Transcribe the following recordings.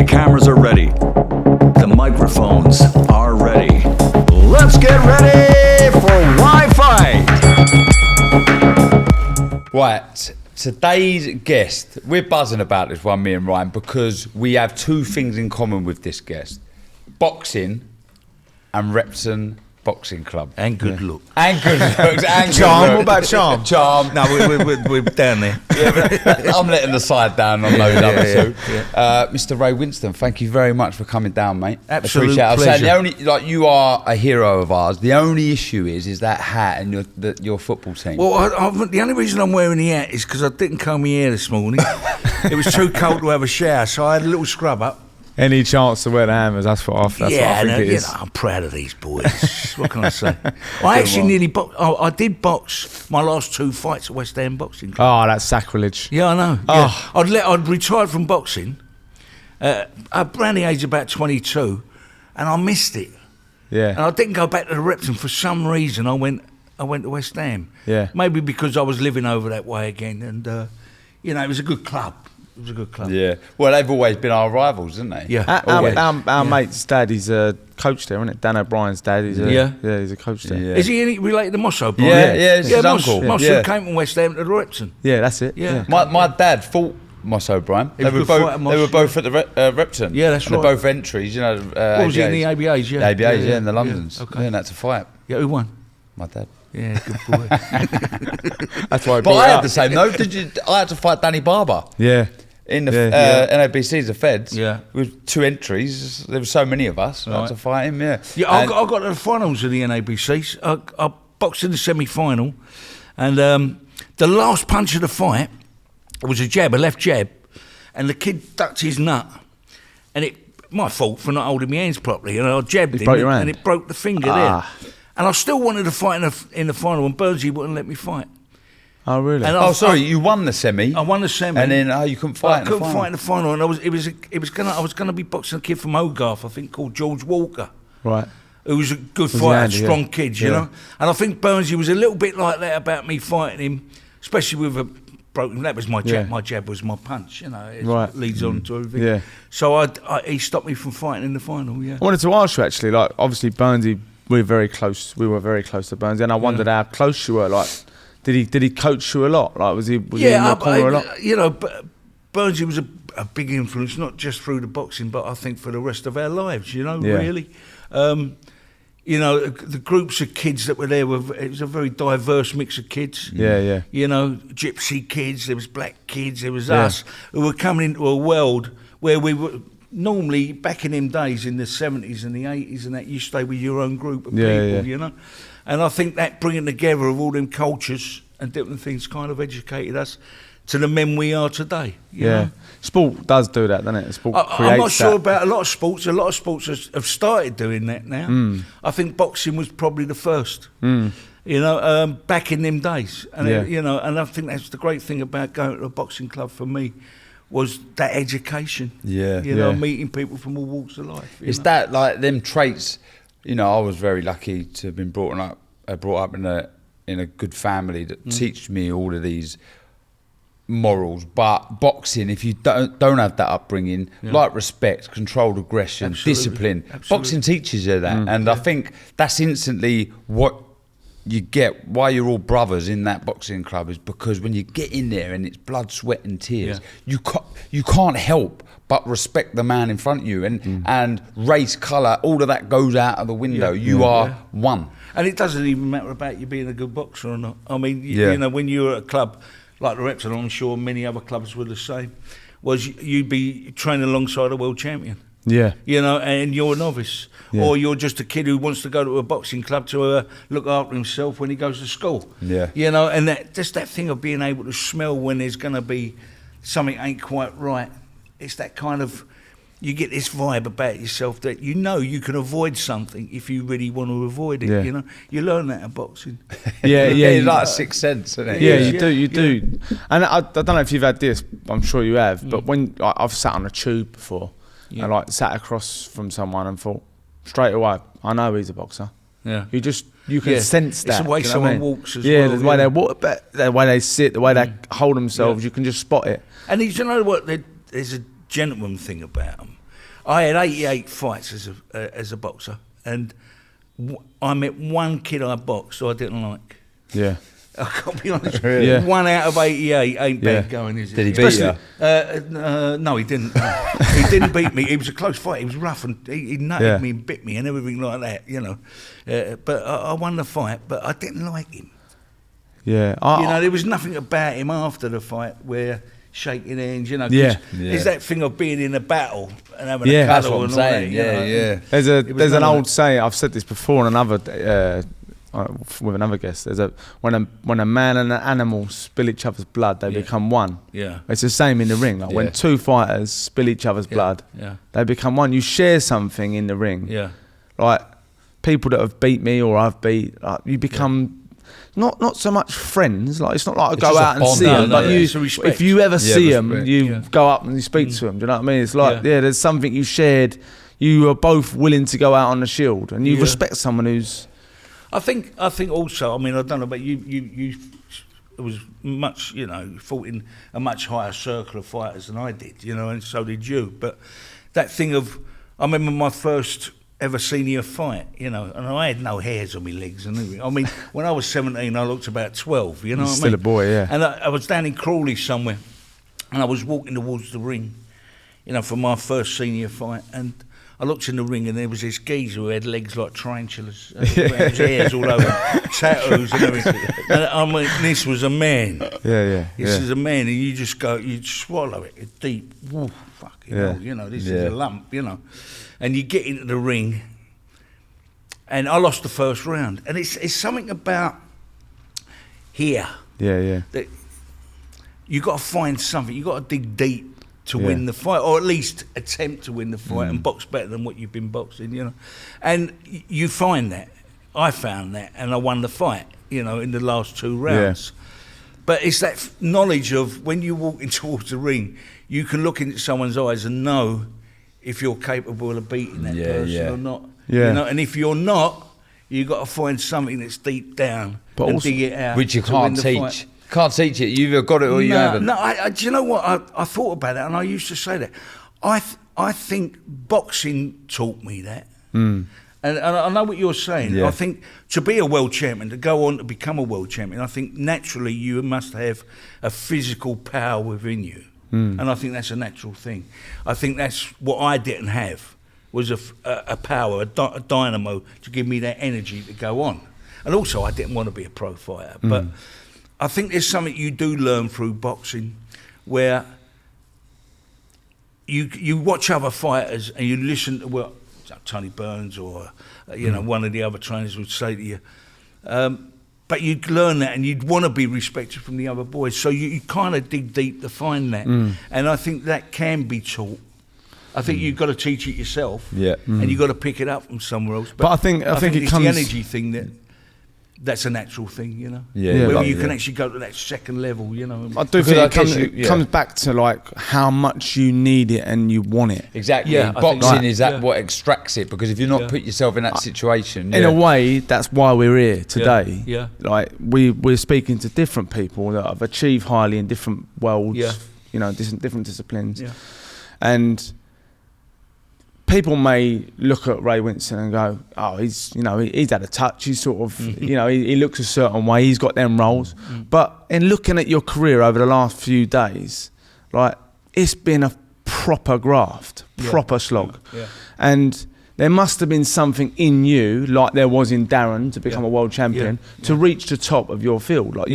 The cameras are ready. The microphones are ready. Let's get ready for Wi-Fi. Right, today's guest, we're buzzing about this one, me and Ryan, because we have two things in common with this guest. Boxing and Repton Boxing Club. And good look. And good looks. And Charm, good what about charm? Charm. No, we're down there. Yeah, I'm letting the side down on those other two. Yeah. Mr. Ray Winstone, thank you very much for coming down, mate. Absolute Appreciate it. pleasure. The only, you are a hero of ours. The only issue is that hat and your football team. Well, the only reason I'm wearing the hat is because I didn't comb my hair this morning. It was too cold to have a shower, so I had a little scrub up. Any chance to wear the hammers? That's what I think it is. I'm proud of these boys. What can I say? I actually nearly I did box my last two fights at West Ham Boxing Club. Oh, that's sacrilege. Yeah, I know. Oh. Yeah. I'd retired from boxing around the age of about 22, and I missed it. Yeah. And I didn't go back to the Repton for some reason. I went to West Ham. Yeah. Maybe because I was living over that way again, and it was a good club. It was a good club. Yeah. Well, they've always been our rivals, haven't they? Yeah. Our mate's dad, he's a coach there, isn't it? Dan O'Brien's dad. He's a coach there. Yeah. Is he related to Moss O'Brien? Yeah, it's his uncle. Moss Yeah. who came from West Ham to the Repton. Yeah, that's it. Yeah. My dad fought Moss O'Brien. He was They were a good fighter, Moss, They were both at the Repton. Yeah, that's and right. They're both entries, What was he in the ABAs? Yeah. The ABAs, in the Londons. Yeah. Okay. Yeah, and that's a fight. Yeah, who won? My dad. Yeah, good boy. That's why. But I had the same. No, I had to fight Danny Barber. Yeah. In the NABC's, the Feds, with two entries. There were so many of us. I had to fight him. Yeah, I got to the finals of the NABCs. I boxed in the semi-final, and the last punch of the fight was a left jab, and the kid ducked his nut, and it my fault for not holding my hands properly, and I jabbed him, and it broke the finger there. And I still wanted to fight in the final, and Bernsey wouldn't let me fight. Oh really? And you won the semi. I won the semi, and then you couldn't fight. I couldn't fight in the final, and I was gonna be boxing a kid from Hogarth, I think, called George Walker, Right. who was a good fighter, strong kid, you know. And I think Bernsey was a little bit like that about me fighting him, especially with a broken. That was my jab. My jab was my punch, It leads on to everything. Yeah. So he stopped me from fighting in the final. Yeah. I wanted to ask you actually, like, obviously Bernsey, we were very close to Bernsey, and I wondered how close you were. Like, did he coach you a lot? Like, was he in your corner a lot? You know, Bernsey was a big influence, not just through the boxing, but I think for the rest of our lives. Really. The groups of kids that were there it was a very diverse mix of kids. Yeah. Gypsy kids, there was black kids, there was us who were coming into a world where we were normally back in them days in the 70s and the 80s and that you stay with your own group of people, And I think that bringing together of all them cultures and different things kind of educated us to the men we are today. You know? Sport does do that, doesn't it? Sport creates I'm not sure that. about a lot of sports. A lot of sports have started doing that now. I think boxing was probably the first. Back in them days, and and I think that's the great thing about going to a boxing club for me was that education. Meeting people from all walks of life. It's that, like, them traits. I was very lucky to have been brought up in a good family that teach me all of these morals. But boxing, if you don't have that upbringing, like respect, controlled aggression, discipline, boxing teaches you that. And I think that's instantly what you get, why you're all brothers in that boxing club, is because when you get in there and it's blood, sweat and tears, you can't help but respect the man in front of you, and race, colour, all of that goes out of the window. You are one. And it doesn't even matter about you being a good boxer or not. I mean, when you're at a club like the Repton, I'm sure many other clubs were the same, was you'd be training alongside a world champion. Yeah. And you're a novice. Yeah. Or you're just a kid who wants to go to a boxing club to look after himself when he goes to school. Yeah. And that thing of being able to smell when there's going to be something ain't quite right. It's that kind of, you get this vibe about yourself that you can avoid something if you really want to avoid it. Yeah. You learn that in boxing. It's like a sixth sense, isn't it? Yeah, you do. And I don't know if you've had this, I'm sure you have, but when I've sat on a tube before, and sat across from someone and thought straight away, I know he's a boxer. Yeah, you can sense that. It's the way someone walks as well. Yeah, the way they walk, the way they sit, the way they hold themselves, you can just spot it. And you know what? There's a gentleman thing about them. I had 88 fights as a boxer, and I met one kid I boxed who I didn't like. Yeah. I can't be honest. Really? Yeah. 1 out of 88 ain't Yeah. bad going, is it? Did he beat you? No, he didn't. He didn't beat me. It was a close fight. He was rough and he nutted me and bit me and everything like that, you know. But I won the fight, but I didn't like him. Yeah. You know, there was nothing about him after the fight where shaking hands, you know. 'cause Yeah. There's that thing of being in a battle and having Yeah. a That's cuddle what I'm and all saying. that, you know. Yeah. There's none an of old that. saying. I've said this before on another with another guest. When a man and an animal spill each other's blood, they become one. Yeah. It's the same in the ring. Like Yeah. when two fighters spill each other's blood, Yeah. they become one. You share something in the ring. Yeah. Like people that have beat me or I've beat, like, you become not so much friends. Like it's not like I go just a out and bond, see no, them, no, but yeah. It's a respect. if you ever see them, respect. you go up and you speak to them. Do you know what I mean? It's like there's something you shared. You are both willing to go out on the shield, and you respect someone who's. I think also, I mean, I don't know, but you it was much, you know, fought in a much higher circle of fighters than I did, you know, and so did you. But that thing of, I remember my first ever senior fight, you know, and I had no hairs on my legs and everything. I mean, when I was 17, I looked about 12, you know what I mean? Still a boy, yeah. And I was down in Crawley somewhere, and I was walking towards the ring, you know, for my first senior fight, and I looked in the ring and there was this geezer who had legs like tarantulas, his hairs all over, tattoos and everything. And I mean, this was a man. Yeah. This is a man, and you just go, you swallow it deep. Woo, fucking hell, you know, this is a lump, you know. And you get into the ring, and I lost the first round. And it's something about here. Yeah. That you got to find something. You got to dig deep to win the fight, or at least attempt to win the fight and box better than what you've been boxing, you know. And you find that. I found that, and I won the fight, you know, in the last 2 rounds. But it's that knowledge of when you're walking towards the ring, you can look into someone's eyes and know if you're capable of beating that person or not. Yeah. You know, and if you're not, you got to find something that's deep down and also- dig it out. Which you to win can't the teach. fight. Can't teach it. You've either got it or you haven't. No, do you know what? I thought about it, and I used to say that. I think boxing taught me that. And I know what you're saying. Yeah. I think to be a world champion, to go on to become a world champion, I think naturally you must have a physical power within you. And I think that's a natural thing. I think that's what I didn't have, was a power, a dynamo to give me that energy to go on. And also I didn't want to be a pro fighter. But I think there's something you do learn through boxing where you watch other fighters and you listen to what Tony Burns or you know one of the other trainers would say to you. But you'd learn that and you'd want to be respected from the other boys. So you kind of dig deep to find that. And I think that can be taught. I think you've got to teach it yourself. And you've got to pick it up from somewhere else. But I think it it's comes- the energy thing that's a natural thing, you know. Yeah, Where like- you can actually go to that second level, you know. I do Because think I it comes, guess it comes back to like how much you need it and you want it. Exactly. Yeah, I think Boxing so. is that Yeah. what extracts it, because if you're not put yourself in that situation, In a way, that's why we're here today. Yeah. Like we're speaking to different people that have achieved highly in different worlds. Yeah. You know, different disciplines. Yeah. And people may look at Ray Winstone and go, "Oh, he's had a touch. He's sort of, he looks a certain way. He's got them roles." But in looking at your career over the last few days, like it's been a proper graft, proper slog, and there must have been something in you, like there was in Darren, to become a world champion, to reach the top of your field. Like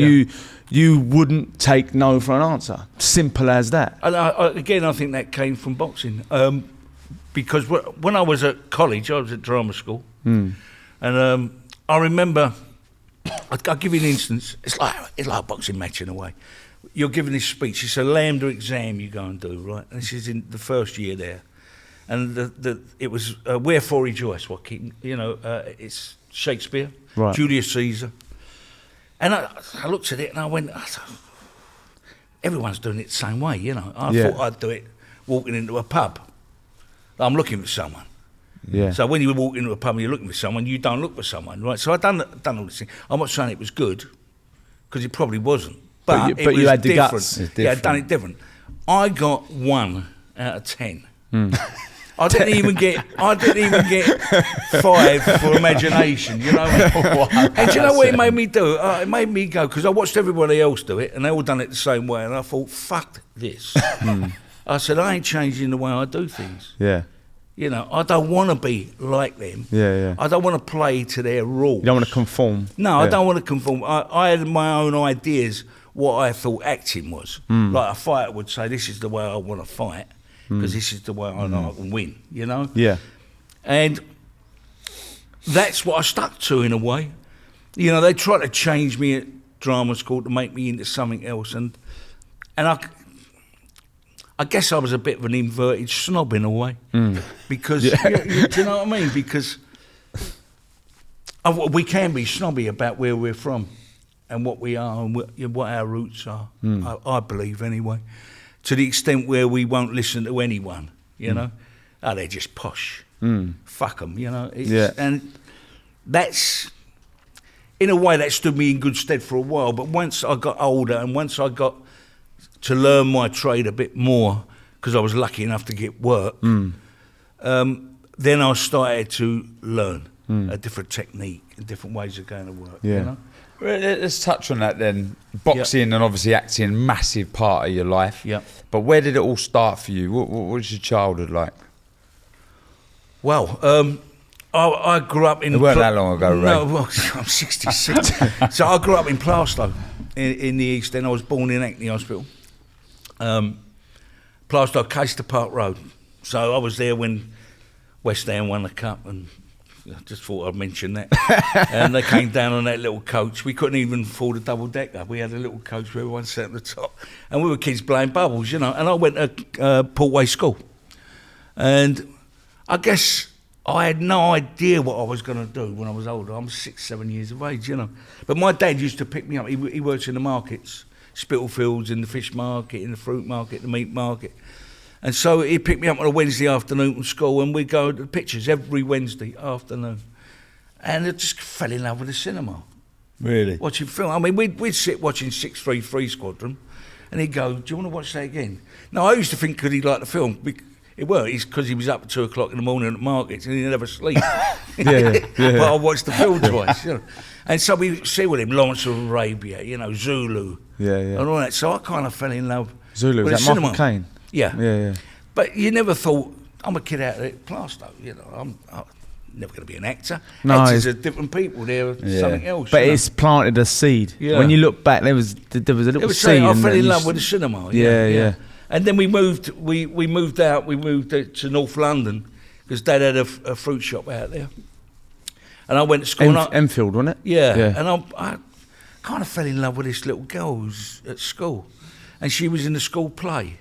you wouldn't take no for an answer. Simple as that. And I think that came from boxing. Because when I was at college, I was at drama school, and I remember, I'll give you an instance. It's like a boxing match in a way. You're giving this speech. It's a Lambda exam you go and do, right? And this is in the first year there, and it was Wherefore Rejoice. It's Shakespeare, Right. Julius Caesar, and I looked at it and I went, everyone's doing it the same way, you know. I thought I'd do it walking into a pub. I'm looking for someone. Yeah. So when you walk into a pub and you're looking for someone, you don't look for someone, right? So I done all this thing. I'm not saying it was good, because it probably wasn't. But you it was had the different. guts. It's Yeah, I'd done different. it different. I got 1 out of 10. I didn't even get 5 for imagination, you know. And do you know what it made me do? It made me go, because I watched everybody else do it, and they all done it the same way, and I thought, fuck this. I said, I ain't changing the way I do things. Yeah. You know, I don't want to be like them. Yeah. I don't want to play to their rules. You don't want to conform. No, I don't want to conform. I had my own ideas what I thought acting was. Like a fighter would say, this is the way I want to fight, because this is the way I know I can win, you know? Yeah. And that's what I stuck to in a way. You know, they tried to change me at drama school to make me into something else. And I guess I was a bit of an inverted snob in a way. Because, do you know what I mean? Because we can be snobby about where we're from and what we are and what our roots are, I believe anyway. To the extent where we won't listen to anyone, you know? Oh, they're just posh. Fuck them, you know? And that's, in a way, that stood me in good stead for a while. But once I got older and once I got to learn my trade a bit more, because I was lucky enough to get work, then I started to learn a different technique and different ways of going to work, you know? Let's touch on that then. Boxing and obviously acting, massive part of your life. Yeah. But where did it all start for you? What was your childhood like? Well, I grew up in... It weren't that long ago, Ray. No, well, I'm 66. So I grew up in Plaistow in the East End. I was born in Hackney Hospital. Plaistow, Caister Park Road. So I was there when West Ham won the cup, and I just thought I'd mention that. And they came down on that little coach. We couldn't even afford a double-decker. We had a little coach where everyone sat at the top. And we were kids blowing bubbles, you know. And I went to Portway School. And I guess I had no idea what I was going to do when I was older. I'm 6, 7 years of age, you know. But my dad used to pick me up. He works in the markets, Spitalfields, in the fish market, in the fruit market, the meat market. And so he'd pick me up on a Wednesday afternoon from school, and we'd go to the pictures every Wednesday afternoon. And I just fell in love with the cinema. Really? Watching film. I mean, we'd sit watching 633 Squadron, and he'd go, do you want to watch that again? No, I used to think because he liked the film. It weren't. It's because he was up at 2 o'clock in the morning at markets and he never sleep. But I watched the film twice, you know. And so we see with him Lawrence of Arabia, you know, Zulu, and all that. So I kind of fell in love. Zulu, with was that Michael Caine? Yeah. But you never thought, I'm a kid out of Plaistow, you know, I'm never going to be an actor. No, actors are different people, they're something else. But it's planted a seed. Yeah. When you look back, there was a little seed. I fell in love with the cinema. Yeah. And then we moved out to North London because Dad had a fruit shop out there. And I went to school. Enfield, wasn't it? Yeah. And I kind of fell in love with this little girl who was at school. And she was in the school play.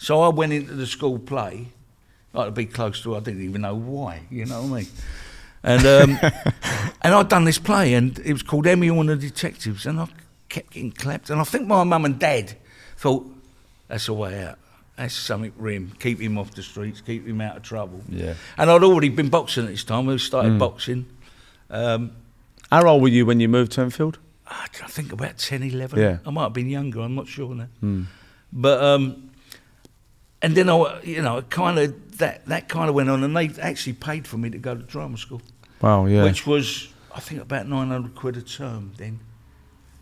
So I went into the school play, like to be close to her. I didn't even know why, you know what I mean? And and I'd done this play, and it was called Emmy and the Detectives, and I kept getting clapped. And I think my mum and dad thought, that's a way out. That's something for him. Keep him off the streets, keep him out of trouble. Yeah. And I'd already been boxing at this time. I started boxing. How old were you when you moved to Enfield? I think about 10, 11. Yeah. I might have been younger, I'm not sure now. But, and then that kind of went on, and they actually paid for me to go to drama school. Wow, yeah. Which was, I think, about 900 quid a term then.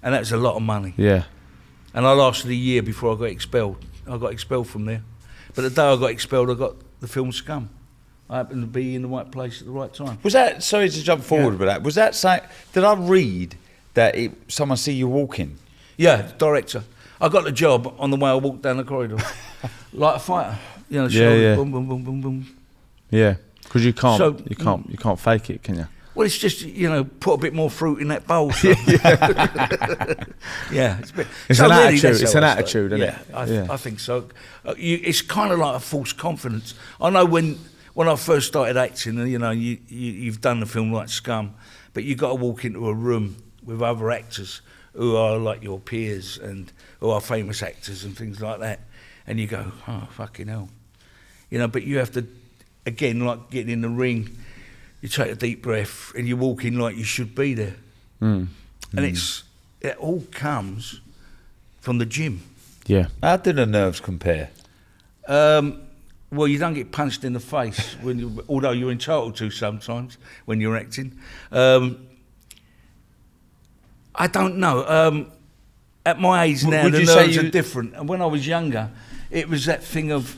And that was a lot of money. Yeah. And I lasted a year before I got expelled. I got expelled from there. But the day I got expelled, I got the film Scum. I happened to be in the right place at the right time. Was that, sorry to jump forward with that, was that saying, did I read that someone see you walking? Yeah, the director. I got the job on the way I walked down the corridor. Like a fighter. You know, shoulder, boom, boom, boom, boom, boom. Yeah, because you can't fake it, can you? Well, it's just, put a bit more fruit in that bowl. So. Yeah. It's an attitude. It's an attitude, isn't it? I think so. It's kind of like a false confidence. I know when I first started acting, you've done the film like Scum, but you've got to walk into a room with other actors who are like your peers and who are famous actors and things like that, and you go, oh, fucking hell. But you have to, again, like getting in the ring, you take a deep breath and you walk in like you should be there. And it all comes from the gym. Yeah. How do the nerves compare? well, you don't get punched in the face, although you're entitled to sometimes when you're acting. I don't know. At my age now, Would the you say nerves you- are different. And when I was younger, it was that thing of,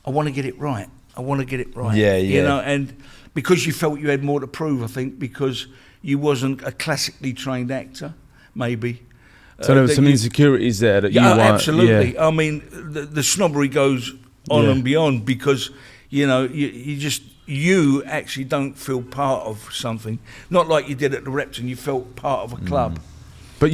I want to get it right. I want to get it right. Yeah, You yeah. know, and because you felt you had more to prove, I think, because you wasn't a classically trained actor, maybe. So there were that some you- insecurities there that you Yeah, weren't. absolutely. Yeah. I mean, the snobbery goes on Yeah. and beyond because, you know, you actually don't feel part of something. Not like you did at the Repton, you felt part of a club. But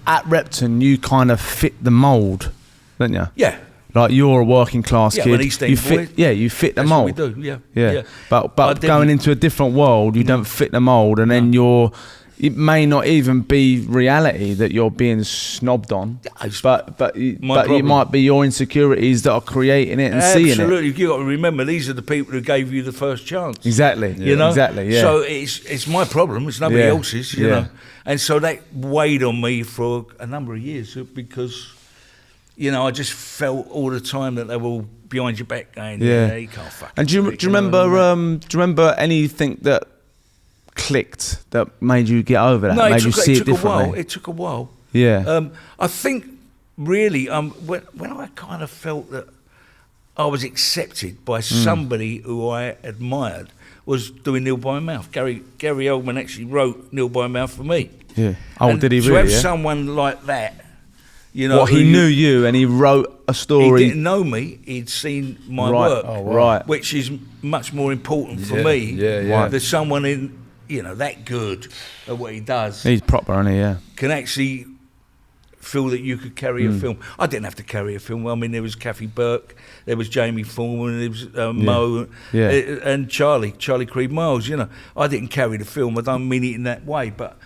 at Repton, you kind of fit the mould, didn't you? Yeah. Like you're a working class Yeah, kid. when East End you boy, fit, yeah, you fit the That's mould. what we do, yeah. Yeah. But I didn't- going into a different world, you don't fit the mould, and then it may not even be reality that you're being snobbed on. But you problem. might be your insecurities that are creating it and seeing it. Absolutely. You've got to remember, these are the people who gave you the first chance. Exactly. You know? Exactly. Yeah. So it's my problem. It's nobody Yeah. else's. You Yeah. know. And so that weighed on me for a number of years because, you know, I just felt all the time that they were all behind your back going, Yeah. you can't fucking. And do you remember anything that clicked that made you get over that? No, made you see it took a while. differently? It took a while. Yeah. I think really when I kind of felt that I was accepted by somebody who I admired was doing Nil by Mouth. Gary Oldman actually wrote Nil by Mouth for me. Yeah. Oh, And did he to really? have Yeah? someone like that, you know, What, he knew you and he wrote a He story. didn't know me. He'd seen my Right. work, Oh, wow. Right. which is much more important for Yeah, me yeah, yeah. than someone in, you know, that good at what he does He's proper, isn't he? Yeah. can actually feel that you could carry a film. I didn't have to carry a film. I mean, there was Kathy Burke, there was Jamie Foreman, there was Mo, Yeah. and Charlie Creed Miles. You know, I didn't carry the film. I don't mean it in that way, but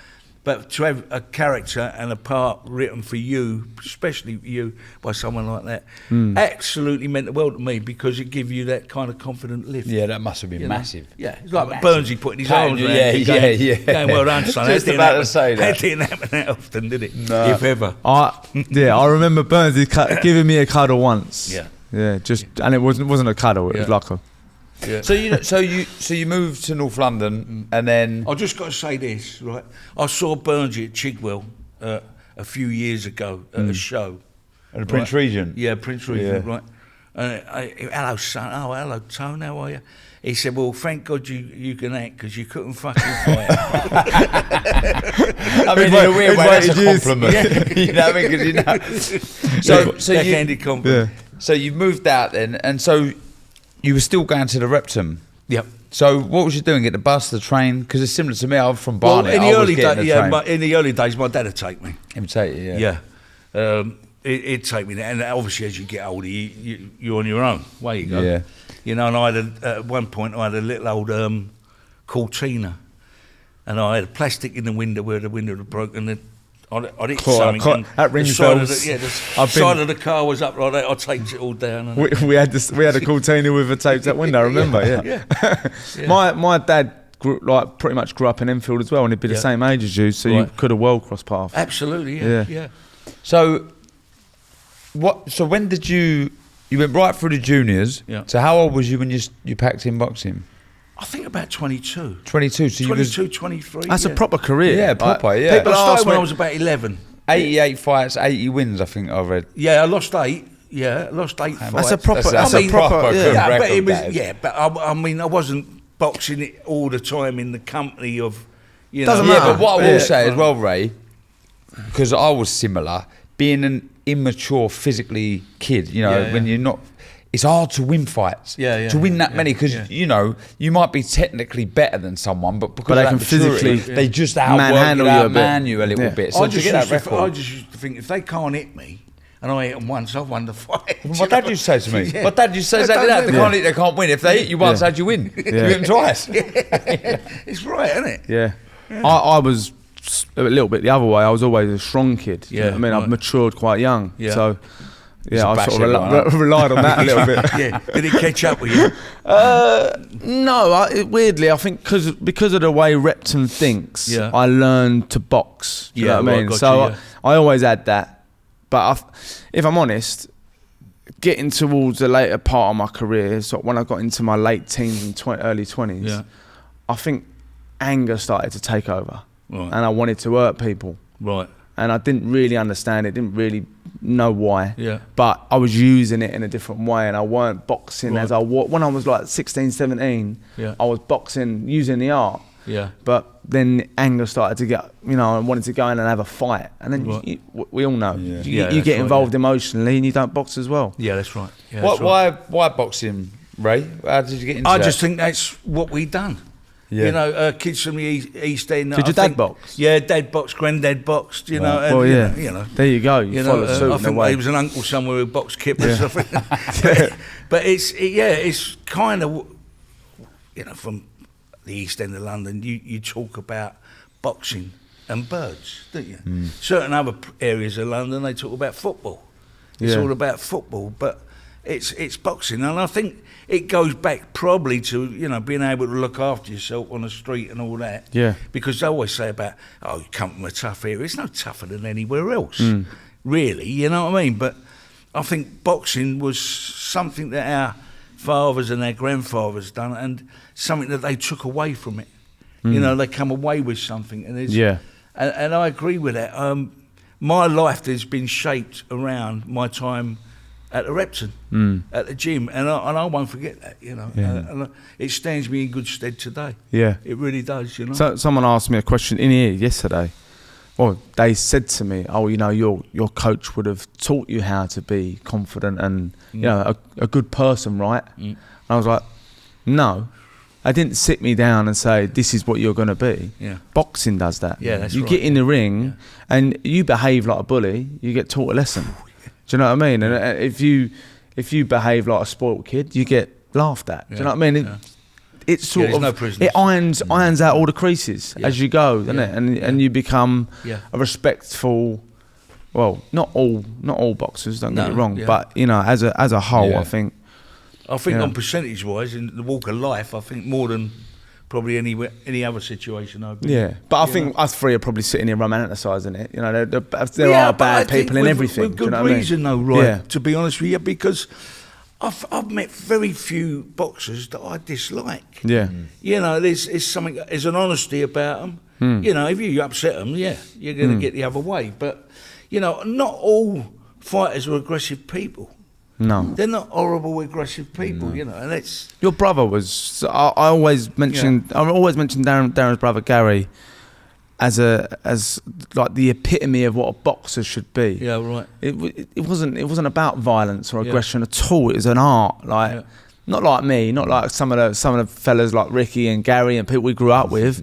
to have a character and a part written for you, especially you, by someone like that, absolutely meant the world to me because it gave you that kind of confident lift. Yeah, that must have been You know? massive. Yeah, it's like Massive. Burnsy putting his Patting arms you, around yeah, you, going, yeah. going, well done, son. Just That didn't about to happen- say that. didn't happen that often, did it? No. If ever. I remember Burns giving me a cuddle once. Yeah. Yeah, and it wasn't a cuddle. It was Yeah. like a. Yeah. So you moved to North London and then I just got to say this, right? I saw Burnsy at Chigwell a few years ago at a show. at the Prince Regent. Yeah, Prince Regent, Yeah. right? Hello, son. Oh, hello, Tone. How are you? He said, well, thank God you can act because you couldn't fucking fight. I mean, in a weird way, that's a compliment. You know what I mean? 'Cause you know. So Backhanded compliment. So you moved out then, and so you were still going to the Repton. Yep. So what was you doing? Get the bus, the train? Because it's similar to me. I'm from Well, Barnet. in the I was early getting days, the train. in the early days, my dad would take me. Imitate it, yeah. Yeah. It'd take me there. And obviously, as you get older, you're on your own. Way you go. Yeah. You know, and I had at one point, I had a little old Cortina. And I had plastic in the window where the window had broken. And I'd hit something. And that the rings side of bells. the I've side been- of the car was up like that. I taped it all down. And We had a Cortina with a taped up window. I remember, yeah. Yeah. My dad pretty much grew up in Enfield as well, and he'd be the Yeah. same age as you, so you Right. could have well crossed paths. Absolutely, Yeah. yeah. So So when did you went right through the juniors? Yeah. So how old was you when you packed in boxing? I think about 22. 22. So you was 22, 23. That's yeah. a proper career. Yeah, proper, yeah. People I started ask when I me, was about 11. 88 fights, 80 wins. I think I read. Yeah, I lost 8. Yeah, I lost 8 fights. that's a proper. That's That's a a proper. proper Yeah. good Yeah, but record, it was. that is. Yeah, but I mean, I wasn't boxing it all the time in the company of, you Doesn't know. Yeah, matter. but what I will Yeah. say as well, Ray, because I was similar, being an immature physically kid, you know, Yeah, when yeah. you're not, it's hard to win fights. Yeah, yeah, to win that yeah, many, because yeah. you know you might be technically better than someone, but because But they of can that maturity, physically they just outwork manhandle you, you a bit. outman you a little Yeah. bit. So I to just, get that used to, I record. just used to think if they can't hit me and I hit them once, I've won the fight. My dad used to say to me, Yeah. my dad used to say exactly that. They can't hit, they can't win. If they hit you once, Yeah. how'd you win? You hit them twice. It's right, isn't it? Yeah. I was a little bit the other way. I was always a strong kid. Do you know Yeah, what I mean, I've right. matured quite young. Yeah. So, Just yeah, I bash sort of everyone up. relied on that a little bit. Yeah. Did it catch up with you? No, weirdly, I think because of the way Repton thinks, Yeah. I learned to box. Do you Yeah, know what I right, mean? got So you, yeah. I always had that. But if I'm honest, getting towards the later part of my career, so when I got into my late teens and early 20s, I think anger started to take over. Right. And I wanted to hurt people. Right. And I didn't really understand it, didn't really know why. Yeah. But I was using it in a different way, and I weren't boxing Right. as I was. When I was like 16, 17, I was boxing using the art. Yeah. But then anger started to get, I wanted to go in and have a fight. And then we all know, you get involved emotionally and you don't box as well. Yeah, that's right. Yeah, that's Why boxing, Ray? How did you get into I that? just think that's what we done. Yeah. Kids from the East End. Did your dad box? Yeah, dad boxed, granddad boxed, and, Well, there you go. You follow suit I in a think way. he was an uncle somewhere who boxed kippers. But it's kind of, from the East End of London, you talk about boxing and birds, don't you? Certain other areas of London, they talk about football. It's all about football, but it's boxing, and I think it goes back probably to being able to look after yourself on the street and all that. Yeah. Because they always say about, you come from a tough area. It's no tougher than anywhere else, really. You know what I mean? But I think boxing was something that our fathers and our grandfathers done, and something that they took away from it. They come away with something, and and I agree with that. My life has been shaped around my time at the Repton, at the gym, and I won't forget that. And it stands me in good stead today. Yeah, it really does. So someone asked me a question in here yesterday. Well, they said to me, your coach would have taught you how to be confident and a good person, right? And I was like, no, I didn't sit me down and say, this is what you're going to be. Yeah. Boxing does that. Yeah, that's you right. get in the ring and you behave like a bully, you get taught a lesson. Do you know what I mean? And if you behave like a spoiled kid, you get laughed at. Do you know what I mean? It's sort of no it irons out all the creases as you go, doesn't it? And you become a respectful. Well, not all boxers. Don't get me wrong, but as a whole, I think. On percentage wise, in the walk of life, I think more than probably any other situation I've been in. Yeah, but I think us three are probably sitting here romanticising it. There are bad people in everything. With good do you know reason, what I mean? though, right? Yeah. To be honest with you, because I've met very few boxers that I dislike. Yeah. There's something. There's an honesty about them. If you upset them, you're going to get the other way. But not all fighters are aggressive people. No, they're not horrible, aggressive people. And it's your brother was. I always mention. I always mention Darren's brother Gary as like the epitome of what a boxer should be. Yeah, right. It wasn't about violence or aggression at all. It was an art. Like not like me, not like some of the fellas like Ricky and Gary and people we grew up with.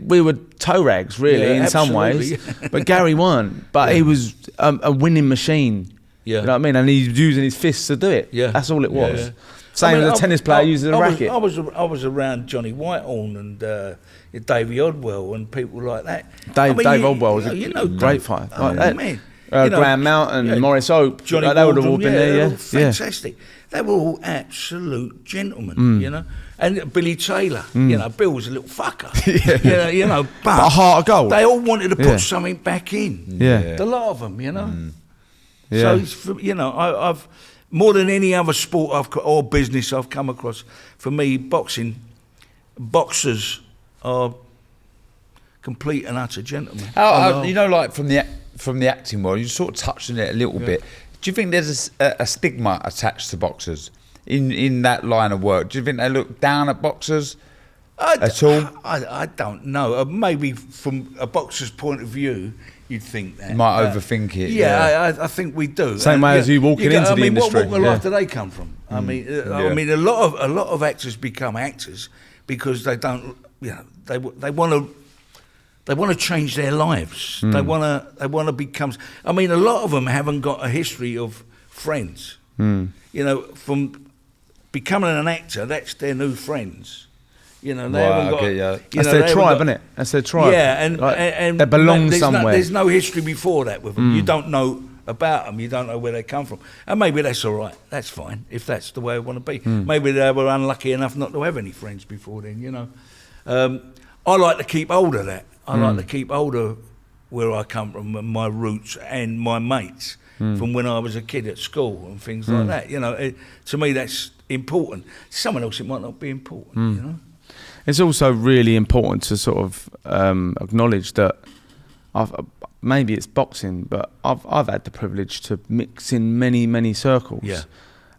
We were toe rags really in some ways, but Gary weren't. But he was a winning machine. Yeah. You know what I mean? And he's using his fists to do it. Yeah. That's all it was. Yeah. Same as a tennis player using a racket. I was around Johnny Whitehorn and Davey Odwell and people like that. Dave Odwell was a great fighter. Graham Mountain, Morris Hope. Johnny they would have all been there, fantastic. They were all absolute gentlemen, And Billy Taylor, Bill was a little fucker. But a heart of gold. They all wanted to put something back in. Yeah. The lot of them, Yeah. So I've more than any other sport or business I've come across. For me, boxers are complete and utter gentlemen. Like from the acting world, you sort of touched on it a little bit. Do you think there's a stigma attached to boxers in that line of work? Do you think they look down at boxers at all? I don't know. Maybe from a boxer's point of view, you'd think that. You might overthink it. Yeah, I think we do. Same way as you walking into the industry. What walk of life do they come from? I mean, a lot of actors become actors because they don't. They want to change their lives. They want to become. I mean, a lot of them haven't got a history of friends. From becoming an actor, that's their new friends. They haven't got. That's their tribe, isn't it? That's their tribe. Yeah, and they belong somewhere. There's no history before that with them. You don't know about them. You don't know where they come from, and maybe that's all right. That's fine if that's the way I want to be. Maybe they were unlucky enough not to have any friends before then. I like to keep hold of that. I like to keep hold of where I come from and my roots and my mates, from when I was a kid at school and things like that. You know, to me that's important. Someone else it might not be important. You know. It's also really important to sort of acknowledge that maybe it's boxing, but I've had the privilege to mix in many circles. Yeah.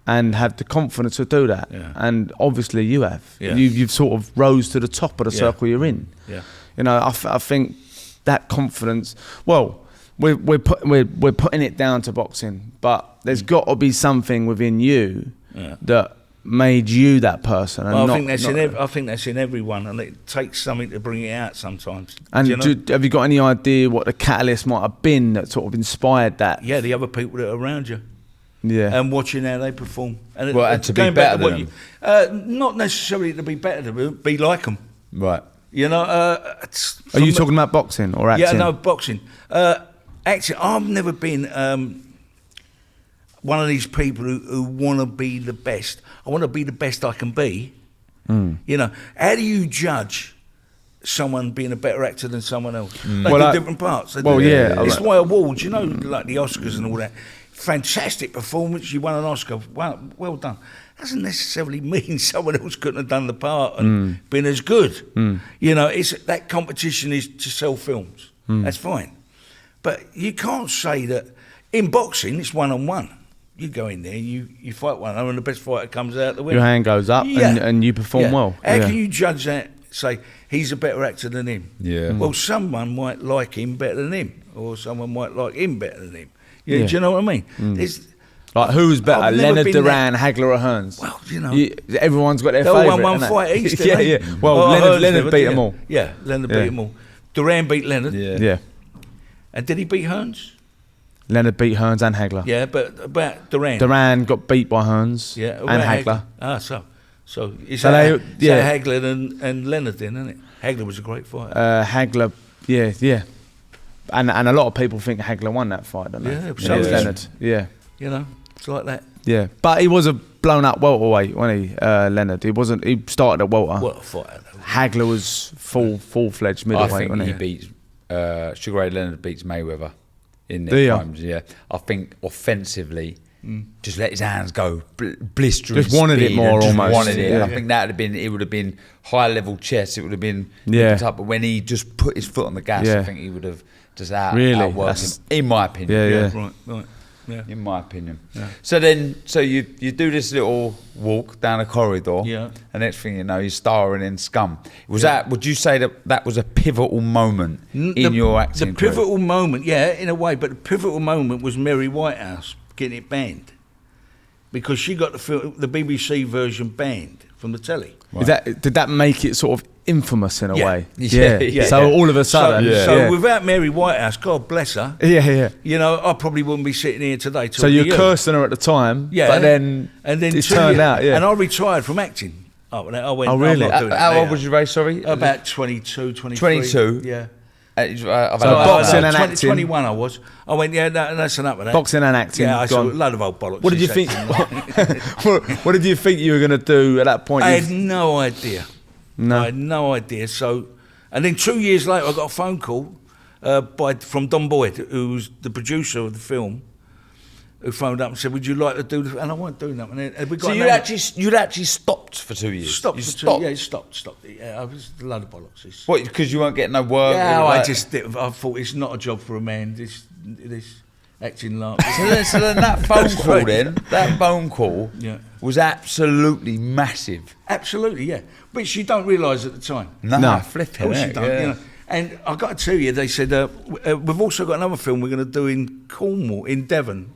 And had the confidence to do that. Yeah. And obviously you have. Yeah. You've sort of rose to the top of the circle you're in. Yeah. You know, I think that confidence. Well, we're putting it down to boxing, but there's got to be something within you that made you that person. And Well, I think that's in everyone, and it takes something to bring it out sometimes. And Do you know? have you got any idea what the catalyst might have been that sort of inspired that? Yeah, the other people that are around you. Yeah. And watching how they perform. And to be better than them. Not necessarily to be better than them, be like them. Right. You know. Are you talking about boxing or acting? Yeah, no, boxing. Acting. I've never been one of these people who want to be the best. I want to be the best I can be. You know, how do you judge someone being a better actor than someone else? They do different parts. It's why awards, you know, like the Oscars and all that. Fantastic performance, you won an Oscar, well done. Doesn't necessarily mean someone else couldn't have done the part and been as good. You know, that competition is to sell films. That's fine. But you can't say that in boxing it's one-on-one. You go in there, you fight one, and the best fighter comes out the winner. Your hand goes up and you perform well. How can you judge that, say, he's a better actor than him? Yeah. Well, someone might like him better than him, or someone might like him better than him. Yeah. Do you know what I mean? Like, who's better, I've never Leonard been Duran, Hagler or Hearns? Well, you know. Everyone's got their They all favourite. won one fight each, didn't Yeah. they? Well, Leonard never beat did. them all. Yeah, Leonard beat them all. Duran beat Leonard. Yeah. And did he beat Hearns? Leonard beat Hearns and Hagler. Yeah, but about Duran. Duran got beat by Hearns and Hagler. So it's So Hagler and Leonard then, isn't it? Hagler was a great fighter. Hagler, yeah. And a lot of people think Hagler won that fight, don't they? Yeah, So was Leonard. Yeah. You know, it's like that. Yeah. But he was a blown up welterweight, wasn't he, Leonard? He started at welter. What a fighter. Hagler was full-fledged middleweight, I think wasn't he he? beats Sugar Ray Leonard beats Mayweather in Do their ya? times. Yeah, I think offensively, just let his hands go, blistering. Just wanted it speed more and just almost. Wanted it. Yeah. I think it would have been high level chess. It would have been Yeah. up. But when he just put his foot on the gas, Yeah. I think he would have just Really? outworked him. In my opinion. Yeah. Right. Yeah. In my opinion. Yeah. So you do this little walk down a corridor. Yeah. And next thing you know, you're starring in Scum. Would you say that was a pivotal moment in your acting The career? pivotal moment, yeah, in a way, but the pivotal moment was Mary Whitehouse getting it banned. Because she got the BBC version banned from the telly. Did that make it sort of infamous in a way? Yeah. So all of a sudden. So without Mary Whitehouse, God bless her. Yeah. You know, I probably wouldn't be sitting here today. So you're cursing her at the time, but then it turned out, And I retired from acting. I went, Oh, really? I'm not doing that How now. old was you, Ray? Sorry? About 22, 23. 22? Yeah. Boxing and acting. 21 I was. I went, that's enough of that. Boxing and acting. Yeah, I saw a gone. load of old bollocks. What did you think? What did you think you were going to do at that point? I had no idea. No. I had no idea. So, and then 2 years later, I got a phone call from Don Boyd, who was the producer of the film, who phoned up and said, "Would you like to do the?" And I wasn't doing that. And we got So you'd actually stopped for 2 years? stopped. You For stopped? 2 years. Stopped. Yeah, I was a load of bollocks. It's- What, because you weren't getting no work? Yeah, Like- I thought it's not a job for a man. This acting lark. So then that phone call Yeah. was absolutely massive. Absolutely, yeah. Which you don't realise at the time. No. Of Flipping course you heck, don't. yeah. You know. And I got to tell you, they said we've also got another film we're going to do in Cornwall, in Devon,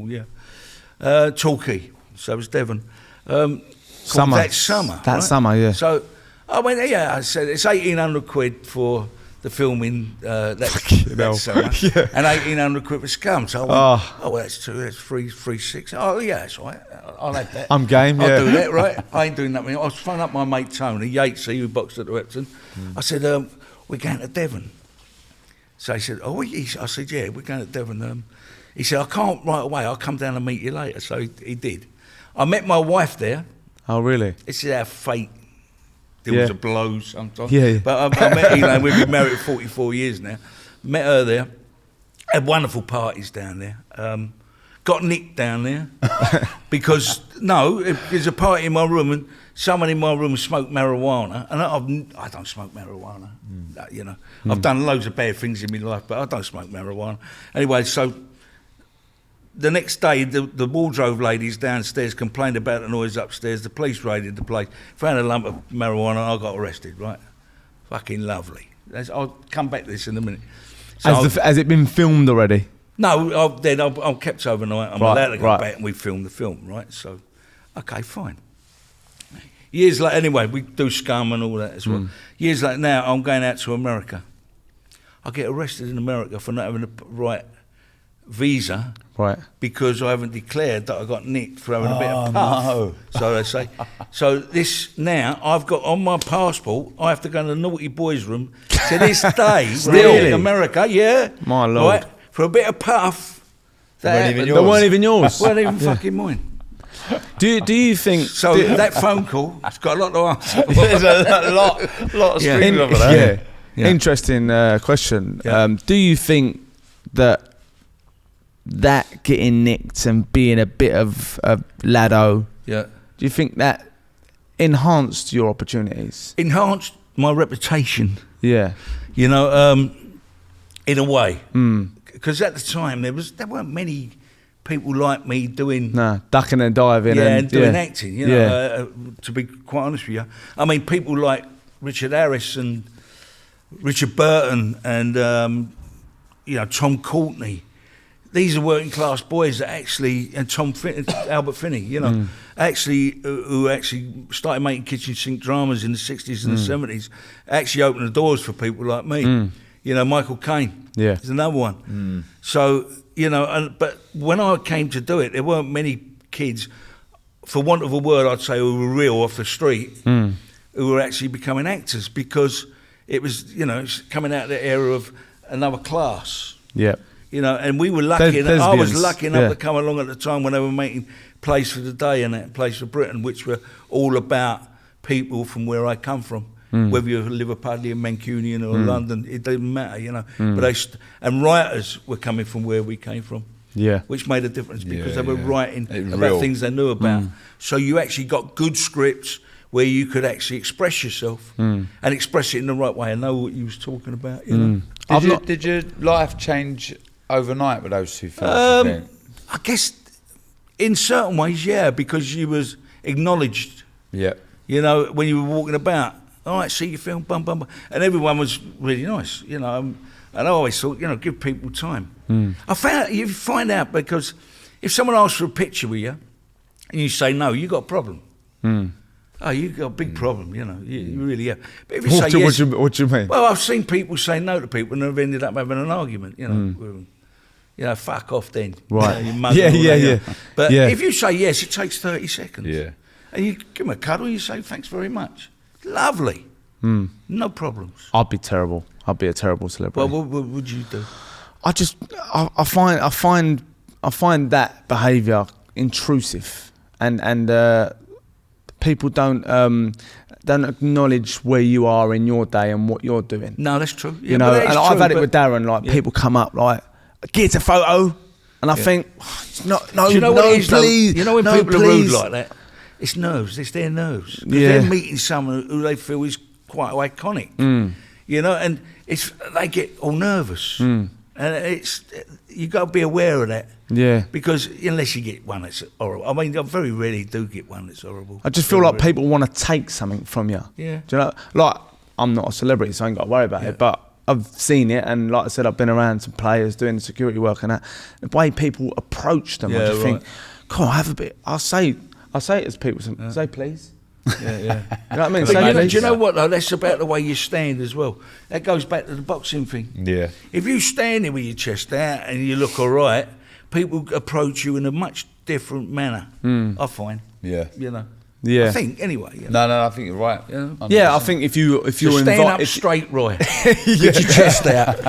yeah. Torquay, so it's Devon. Summer. That summer. That summer, yeah. So I went, I said it's 1,800 quid for the filming that summer, and 1,800 quid for Scum. So I went, that's that's 3,600. Oh yeah, that's all right. I'll have that. I'm game, I'll yeah. do that, right? I ain't doing nothing. I was phoning up my mate Tony Yatesy, who boxed at the Repton. I said, we're going to Devon. So he said, I said, yeah, we're going to Devon. He said, I can't right away. I'll come down and meet you later. So he did. I met my wife there. Oh, really? This is our fate. Deals a blow sometimes. Yeah. But I met Elaine. We've been married for 44 years now. Met her there. Had wonderful parties down there. got nicked down there because there's a party in my room and someone in my room smoked marijuana, and I don't smoke marijuana. You know, I've done loads of bad things in my life, but I don't smoke marijuana. Anyway, so the next day, the wardrobe ladies downstairs complained about the noise upstairs. The police raided the place, found a lump of marijuana, and I got arrested. Right, fucking lovely. I'll come back to this in a minute. So Has it been filmed already? No, I'm kept overnight. I'm allowed to go back and we film the film, right? So, okay, fine. Years later, anyway, we do Scum and all that as well. Years later, now I'm going out to America. I get arrested in America for not having the right visa, Right. because I haven't declared that I got nicked for having a bit of puff. No. So they say. So this now, I've got on my passport, I have to go to the naughty boys' room to this day. Really? In America, yeah. My Lord. Right, for a bit of puff. They weren't even yours. Weren't even fucking mine. Do you think... So that phone call, it's got a lot to answer. There's a lot of strings over there. Yeah. Interesting question. Yeah. Do you think that getting nicked and being a bit of a laddo, Yeah. do you think that enhanced your opportunities? Enhanced my reputation, Yeah. you know, in a way. Mm. Because at the time, there weren't many people like me doing... No, ducking and diving. and doing acting, you know, to be quite honest with you. I mean, people like Richard Harris and Richard Burton and, you know, Tom Courtney. These are working class boys that actually, and Albert Finney, you know, who actually started making kitchen sink dramas in the 60s and the 70s, actually opened the doors for people like me. You know, Michael Caine is another one. So, you know, but when I came to do it, there weren't many kids, for want of a word, I'd say, who were real off the street, who were actually becoming actors, because it was, you know, it's coming out of the era of another class. Yeah. You know, and we were lucky. I was lucky enough Yeah. to come along at the time when they were making Place for the Day and that Place for Britain, which were all about people from where I come from. Whether you're Liverpudlian, Mancunian or London, it doesn't matter, you know. But and writers were coming from where we came from. Yeah. Which made a difference because they were yeah. writing It was about real. things they knew about. So you actually got good scripts where you could actually express yourself and express it in the right way and know what you was talking about, you know. Did your life change overnight with those two films? you think? I guess in certain ways, yeah, because you was acknowledged. Yeah. You know, when you were walking about, all right, see your film, bum, bum, bum. And everyone was really nice, you know. And I always thought, you know, give people time. You find out because if someone asks for a picture with you and you say no, you got a problem. Oh, you got a big problem, you know. You really have. But if you say yes, what do you mean? well, I've seen people say no to people and they've ended up having an argument, you know. You know, fuck off then. Right. You know, you mug and all that, you know. But Yeah. if you say yes, it takes 30 seconds. Yeah. And you give them a cuddle, you say thanks very much. Lovely. No problems. I'd be terrible. I'd be a terrible celebrity. Well, what would you do? I find that behaviour intrusive, and people don't acknowledge where you are in your day and what you're doing. No, that's true. Yeah, You know, but that and is I've true, had it but- with Darren. Like people come up like, "Get a photo," and I think, no, Do you know what it is, though? please. You know when no, people please. are rude like that? It's nerves. It's their nerves. 'Cause Yeah. they're meeting someone who they feel is quite iconic. You know, and they get all nervous. And you got to be aware of that. Yeah. Because unless you get one that's horrible. I mean, I very rarely do get one that's horrible. I just feel Very like rarely. people want to take something from you. Yeah. Do you know? Like, I'm not a celebrity, so I ain't got to worry about it. But I've seen it, and like I said, I've been around some players doing security work and that. The way people approach them, I Yeah, just think, right. come on, have a bit. I'll say it to people. Say please. Yeah. You know what I mean? But Say do please. you know what, though? That's about the way you stand as well. That goes back to the boxing thing. Yeah. If you stand there with your chest out and you look all right, people approach you in a much different manner, I find. Yeah. You know? Yeah. I think, anyway. You know? No, I think you're right. Yeah. Yeah, I think if you're So stand up invited, straight, Roy. Get your chest out.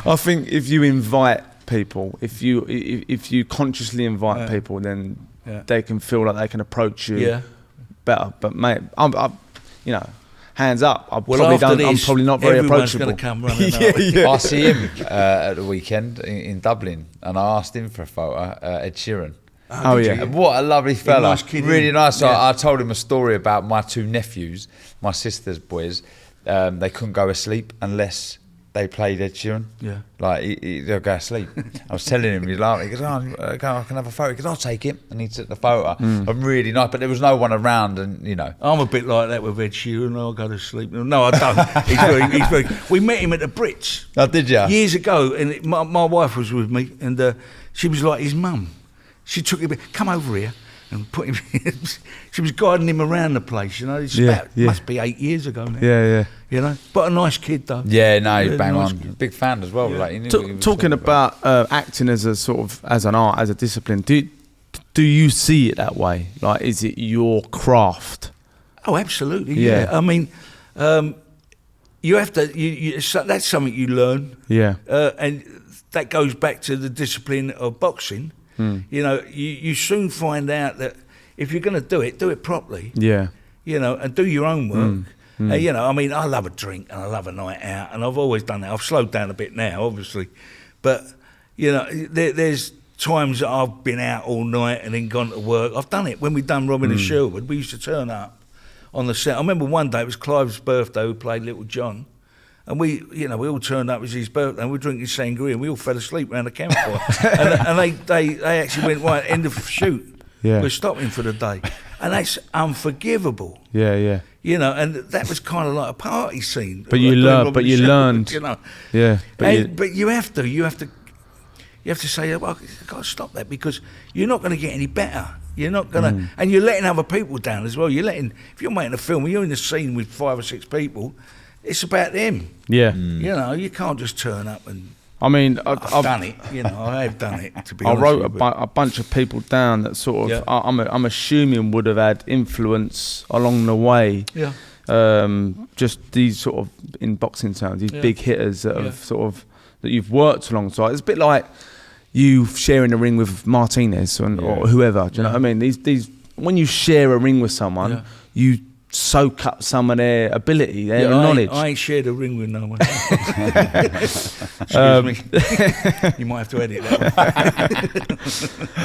I think if you invite people, if you consciously invite people, then they can feel like they can approach you Yeah. better. But mate, you know, hands up. I'm after this, I'm probably not very everyone's approachable. going to come running up. I see him at the weekend in Dublin, and I asked him for a photo. Ed Sheeran. Oh yeah. And what a lovely fella. nice kid, really isn't he? nice. So Yeah. I told him a story about my 2 nephews, my sister's boys. They couldn't go to sleep unless they played Ed Sheeran. Yeah. Like, they'll go to sleep. I was telling him, he goes, oh, I can have a photo. He goes, I'll take it. And he took the photo. I'm really nice, but there was no one around, and, you know. I'm a bit like that with Ed Sheeran. I'll go to sleep. No, I don't. He's very. We met him at the Brits. Oh, did you? Years ago, and my wife was with me, and she was like his mum. She took him, come over here, and put him. She was guiding him around the place. You know, it's must be 8 years ago now. Yeah. You know, but a nice kid though. Yeah, no, he's bang nice on. kid. Big fan as well. Yeah. Like, he knew what he was Talking about acting as a sort of as an art, as a discipline. Do you see it that way? Like, is it your craft? Oh, absolutely. Yeah. Yeah. I mean, you have to. That's something you learn. Yeah. And that goes back to the discipline of boxing. You know, you soon find out that if you're going to do it properly. Yeah. You know, and do your own work. You know, I mean, I love a drink and I love a night out, and I've always done that. I've slowed down a bit now, obviously, but you know, there's times that I've been out all night and then gone to work. I've done it when we've done Robin and Sherwood. We used to turn up on the set. I remember one day it was Clive's birthday. We played Little John. And we all turned up. It was his birthday, and we were drinking sangria, and we all fell asleep around the campfire. and they actually went, right, end of shoot. Yeah. We're stopping for the day. And that's unforgivable. Yeah. You know, and that was kind of like a party scene. But you learned. But you learned. You know. Yeah. But you have to say, well, I've got to stop that, because you're not going to get any better. You're not going to, and you're letting other people down as well. If you're making a film, you're in a scene with 5 or 6 people. It's about them. Yeah. You know, you can't just turn up and. I mean, I've done it. You know, I have done it. To be I honest, wrote with you, a bunch of people down that sort of Yeah. I'm assuming would have had influence along the way. Yeah. Just these sort of, in boxing terms, these Yeah. big hitters that Yeah. have sort of that you've worked alongside. It's a bit like you sharing a ring with Martinez or whoever. Do you know what I mean? These when you share a ring with someone, you soak up some of their ability, their knowledge. I ain't shared a ring with no one. Excuse me. You might have to edit that one.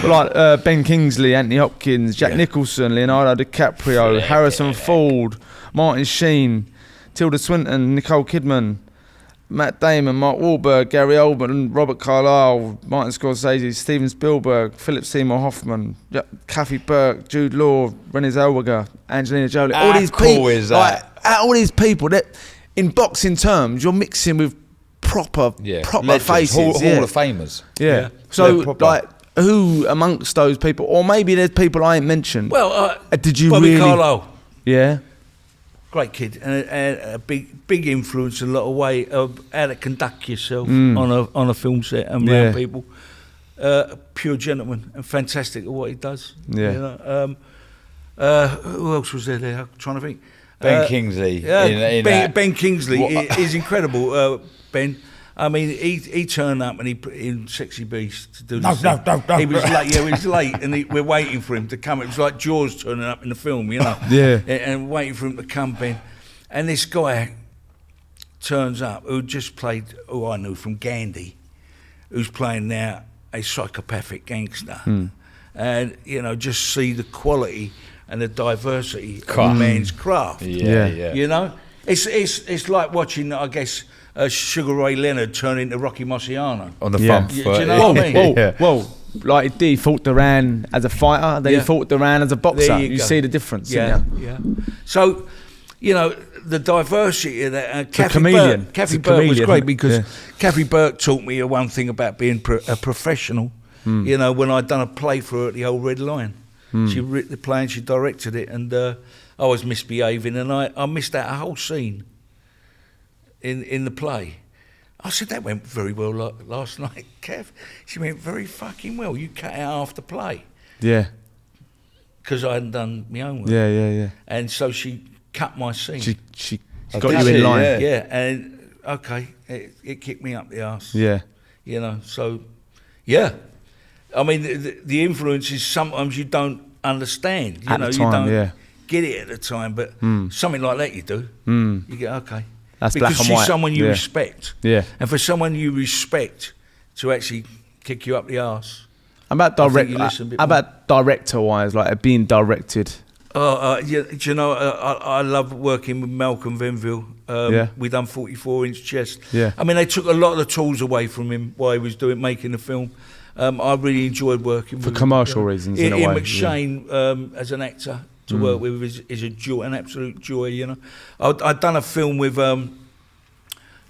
But like Ben Kingsley, Anthony Hopkins, Jack Nicholson, Leonardo DiCaprio, Harrison Ford, Martin Sheen, Tilda Swinton, Nicole Kidman, Matt Damon, Mark Wahlberg, Gary Oldman, Robert Carlyle, Martin Scorsese, Steven Spielberg, Philip Seymour Hoffman, Kathy Burke, Jude Law, Renée Zellweger, Angelina Jolie. All these people, all these people that, in boxing terms, you're mixing with proper Legends, faces, Hall of Famers. Yeah. So, proper. like, who amongst those people, or maybe there's people I ain't mentioned. Well, did you Bobby really? Carlyle. Yeah. Great kid, and a big influence in a lot of way of how to conduct yourself on a film set and around people. Pure gentleman and fantastic at what he does. Yeah. You know? Who else was there? I'm trying to think. Ben Kingsley. Ben Kingsley is incredible. Ben. I mean, he turned up and he put in Sexy Beast to do this. No. He was late. Yeah, he was late, and we're waiting for him to come. It was like Jaws turning up in the film, you know. Yeah. And waiting for him to come, Ben. And this guy turns up who just played, who I knew from Gandhi, who's playing now a psychopathic gangster. And, you know, just see the quality and the diversity of a man's craft. Yeah. You know? It's like watching, I guess, Sugar Ray Leonard turn into Rocky Marciano. On the front Do foot. you know what I mean? Whoa. Like, he fought Duran as a fighter, then he fought Duran as a boxer. There You go. see the difference. Yeah. So, you know, the diversity of that. Kathy chameleon. Burke, Kathy It's a Burke was chameleon, great isn't it? because Yeah. Kathy Burke taught me one thing about being a professional. You know, when I'd done a play for her at the Old Red Lion. She wrote the play and she directed it, and I was misbehaving, and I missed out a whole scene in the play. I said, that went very well last night, Kev. She went, very fucking well. You cut out half the play. Yeah. Because I hadn't done my own work. Yeah. And so she cut my scene. She Oh, got did you she? in line. Yeah, and okay, it kicked me up the arse. Yeah. You know, so, yeah. I mean, the influence is sometimes you don't understand. You At know, the time, you don't. get it at the time, but something like that you do. You get, okay. That's because black and she's white. someone you Yeah. respect. Yeah. And for someone you respect to actually kick you up the arse. How about I think you listen a bit How more. about director-wise, like being directed? Yeah, do you know, I love working with Malcolm Venville. Yeah. We done 44-inch chest. Yeah. I mean, they took a lot of the tools away from him while he was making the film. I really enjoyed working For with commercial him. reasons, in a Ian way, McShane, as an actor, to work with is a joy, an absolute joy, you know. I'd done a film with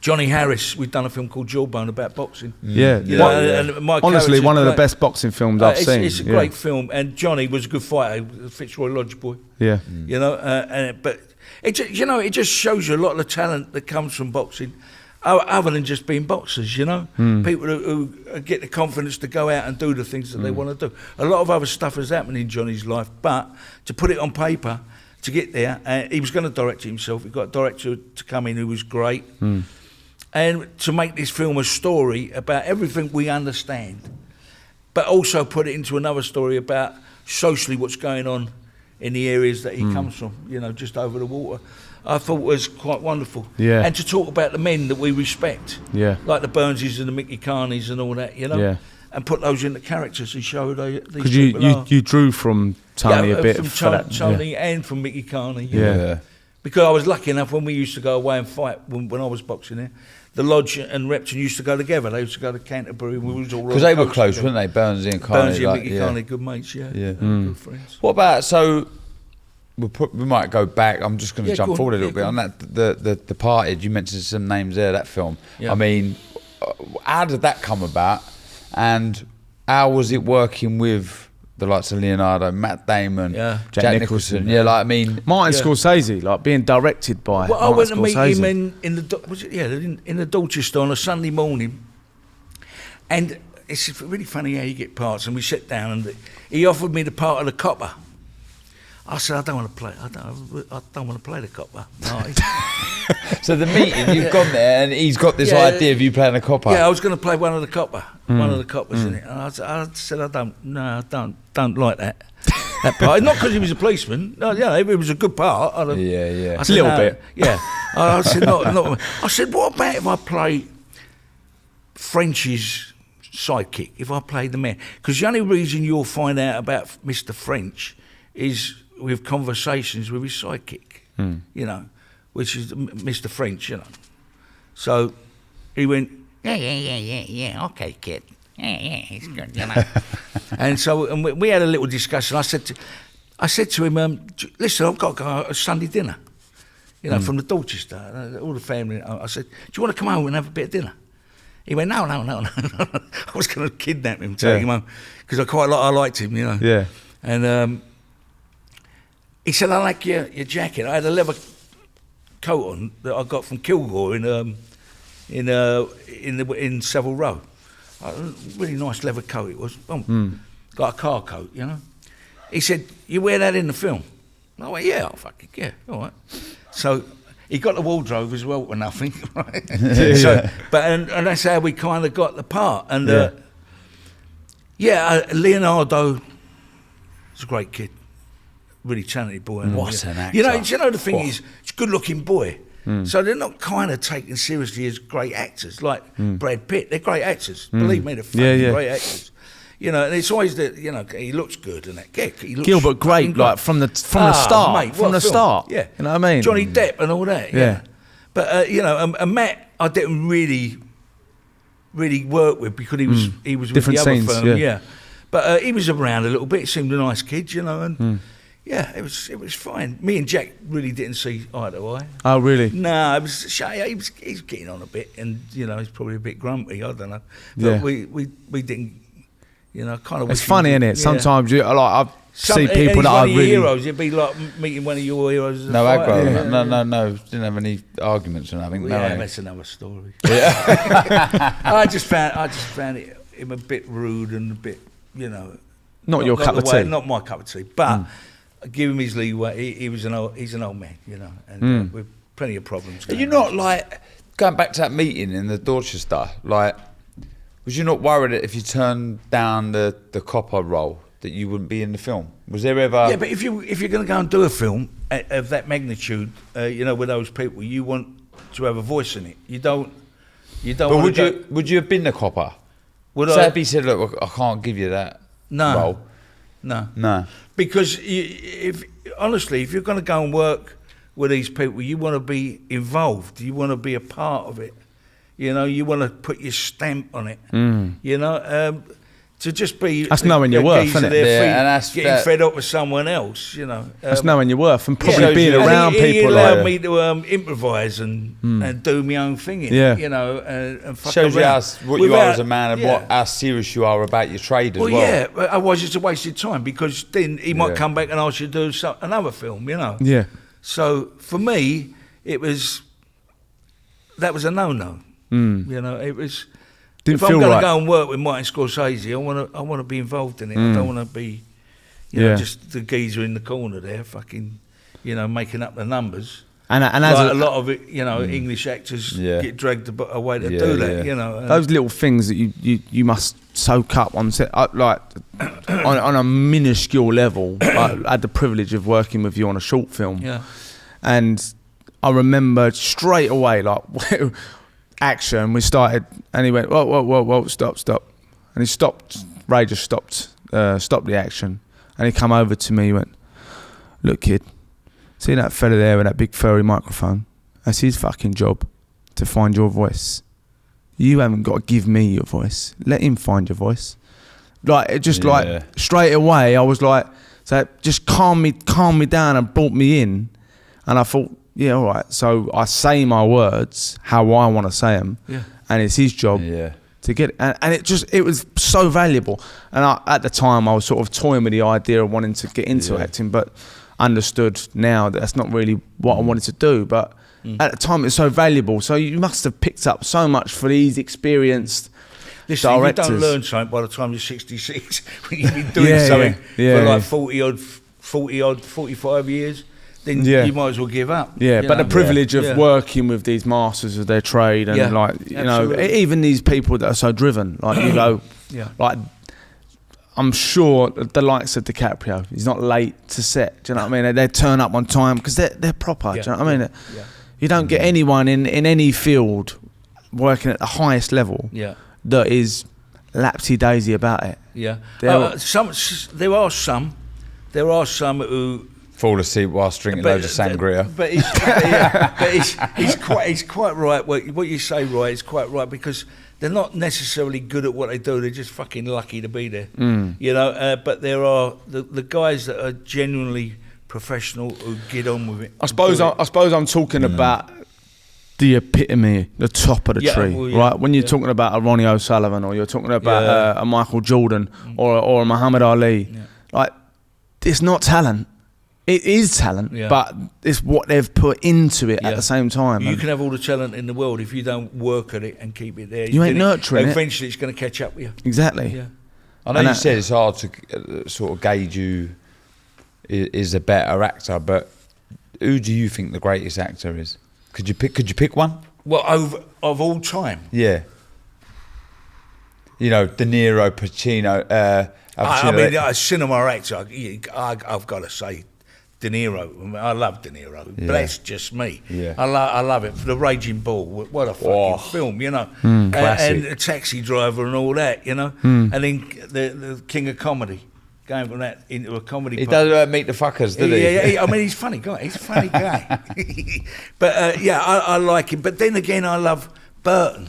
Johnny Harris. We'd done a film called Jawbone about boxing. Yeah. You know, and my Honestly, character's one of the great. best boxing films I've seen. It's a great film, and Johnny was a good fighter, Fitzroy Lodge boy. Yeah. You know, but it just shows you a lot of the talent that comes from boxing, other than just being boxers. You know, people who get the confidence to go out and do the things that they want to do. A lot of other stuff has happened in Johnny's life, but to put it on paper, to get there, he was going to direct it himself. He got a director to come in who was great. And to make this film a story about everything we understand, but also put it into another story about socially what's going on in the areas that he comes from, you know, just over the water, I thought was quite wonderful. Yeah. And to talk about the men that we respect, Yeah. like the Burnses and the Mickey Carneys and all that, you know, Yeah. and put those into characters and show these Because people are. you drew from Tony a bit from for that. Tony and from Mickey Carney. you Yeah. know. Yeah. Because I was lucky enough when we used to go away and fight when I was boxing there. The Lodge and Repton used to go together. They used to go to Canterbury and we was all Because they were close, weren't they? Burnsy and Carney. Burnsy and like, Mickey yeah. Carney, good mates, yeah. Yeah. Good friends. What about, so we might go back, I'm just going to Yeah, jump go on, forward a little yeah, bit go on that, the Departed, you mentioned some names there, that film. Yeah. I mean, how did that come about, and how was it working with the likes of Leonardo, Matt Damon, Yeah. Jack Nicholson? Yeah, like, I mean, Martin Yeah. Scorsese, like being directed by Well, I went Martin to meet Scorsese. him in the Dorchester on a Sunday morning, and it's really funny how you get parts. And we sat down, and he offered me the part of the copper. I said, I don't want to play. I don't want to play the copper. Marty. so the meeting, you've gone there, and he's got this Yeah. idea of you playing a copper. Yeah, I was going to play one of the coppers in it. And I said, I don't like that part. Not because he was a policeman. No, yeah, if it was a good part. Yeah. I said, Little no. bit. Yeah. I said, not. I said, what about if I play French's sidekick? If I play the man, because the only reason you'll find out about Mr. French is with conversations with his sidekick. You know, which is Mr. French. You know. So he went, yeah, okay, kid. Yeah, it's good, you know. and we had a little discussion. I said to him, listen, I've got to go to Sunday dinner, you know, from the Dorchester, all the family. I said, do you want to come home and have a bit of dinner? He went, no. I was going to kidnap him, take him home, because I liked him, you know. Yeah. And he said, I like your jacket. I had a leather coat on that I got from Kilgore in Savile Row. A really nice leather coat it was. Like a car coat, you know. He said, you wear that in the film? I went, yeah, all right. So he got the wardrobe as well for nothing, right? So, and that's how we kind of got the part. And Leonardo was a great kid, really talented boy. And What an actor. You know the thing is, he's a good-looking boy. So they're not kind of taken seriously as great actors, like Brad Pitt. They're great actors. Believe me, they're fucking great actors. You know, and it's always that, you know, he looks good and that. He looks Gilbert Grape, fucking like from the start, mate, from what the a film. start. Yeah, You know what I mean? Johnny Depp and all that. Yeah. But you know, and Matt, I didn't really work with because he was with Different the other scenes, firm. yeah. But he was around a little bit. He seemed a nice kid, you know, and yeah, it was fine. Me and Jack really didn't see eye to eye. Oh, really? No, it was shy. He's getting on a bit, and you know, he's probably a bit grumpy. I don't know, but Yeah. we didn't. You know, kind of. It's funny, isn't it? Sometimes I see and people he's that one are of your really. heroes. It'd be like meeting one of your heroes. As a No fighter. aggro. No. Didn't have any arguments or nothing. Well, no. yeah, that's another story. I just found him a bit rude and a bit, you know. Not your cup of tea. Not my cup of tea. But give him his leeway. He's an old man, you know, and with plenty of problems. Are you not like going back to that meeting in the Dorchester? Like, was you not worried that if you turned down the copper role that you wouldn't be in the film? Was there ever? Yeah, but if you're going to go and do a film of that magnitude, with those people, you want to have a voice in it. You don't. But would you have been the copper? Would So I? if he said, "Look, I can't give you that role." No. Because if you're going to go and work with these people, you want to be involved. You want to be a part of it. You want to put your stamp on it. To just be That's knowing your worth, isn't it? Yeah, and that's getting fed up with someone else. That's knowing your worth and probably being And around he people allowed like me to improvise and do my own thing. And fuck shows you around. what you are as a man and how serious you are about your trade as well. Yeah, otherwise it's a wasted time because then he might come back and ask you to do another film. Yeah. So for me, that was a no-no. It was. Didn't if I'm feel going right. to go and work with Martin Scorsese, I want to be involved in it. I don't want to be, just the geezer in the corner there, fucking, making up the numbers. And as like a lot of it, English actors get dragged away to do that. Those little things that you must soak up on set, like on a minuscule level. I had the privilege of working with you on a short film, and I remember straight away, like action. We started, and he went, whoa, stop, and he stopped. Ray just stopped the action, and he come over to me. He went, "Look, kid. See that fella there with that big furry microphone? That's his fucking job, to find your voice. You haven't got to give me your voice. Let him find your voice." Like it just like straight away, I was like, so it just calmed me down and brought me in, and I thought, yeah, all right. So I say my words how I want to say them, and it's his job to get it. And it was so valuable. And at the time, I was sort of toying with the idea of wanting to get into acting, but understood now that that's not really what I wanted to do. But at the time, it's so valuable. So you must have picked up so much for these experienced directors. You don't learn something by the time you're 66 when you've been doing something for like 45 years. Then you might as well give up. Yeah, but the privilege of working with these masters of their trade and even these people that are so driven, like you go, like I'm sure the likes of DiCaprio, he's not late to set. Do you know what I mean? They turn up on time because they're proper. Do you know what I mean? You don't get anyone in any field working at the highest level that is lapsy-daisy about it. Yeah, there are some who fall asleep whilst drinking loads of sangria. But he's quite right. What you say, right, is quite right because they're not necessarily good at what they do. They're just fucking lucky to be there. But there are the guys that are genuinely professional who get on with it. I suppose I'm talking about the epitome, the top of the tree, right? When you're talking about a Ronnie O'Sullivan or you're talking about a Michael Jordan or a Muhammad Ali, like it's not talent. It is talent, but it's what they've put into it at the same time. You can have all the talent in the world if you don't work at it and keep it there. You ain't nurturing it. Eventually, it's going to catch up with you. Exactly. Yeah. I know you said it's hard to sort of gauge who is a better actor, but who do you think the greatest actor is? Could you pick one? Well, of all time. Yeah. De Niro, Pacino. I mean, a cinema actor. I've got to say. De Niro. I love De Niro, but that's just me. Yeah. I love it. For The Raging Bull, what a fucking film, classic. And A Taxi Driver and all that, and then the King of Comedy, going from that into a comedy. He does Meet the Fuckers, doesn't he? Yeah. I mean, he's a funny guy. He's a funny guy. But I like him. But then again, I love Burton.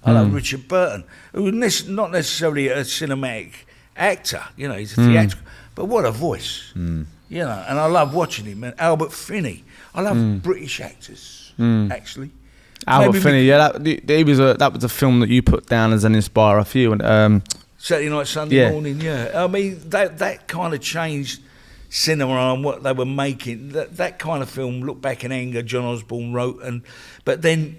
I love Richard Burton, who's not necessarily a cinematic actor. He's a theatrical, but what a voice. And I love watching him. And Albert Finney. I love British actors, actually. Albert Finney, that was a film that you put down as an inspirer for you. And Saturday Night, Sunday Morning, I mean, that kind of changed cinema and what they were making. That kind of film, Look Back in Anger, John Osborne wrote. But then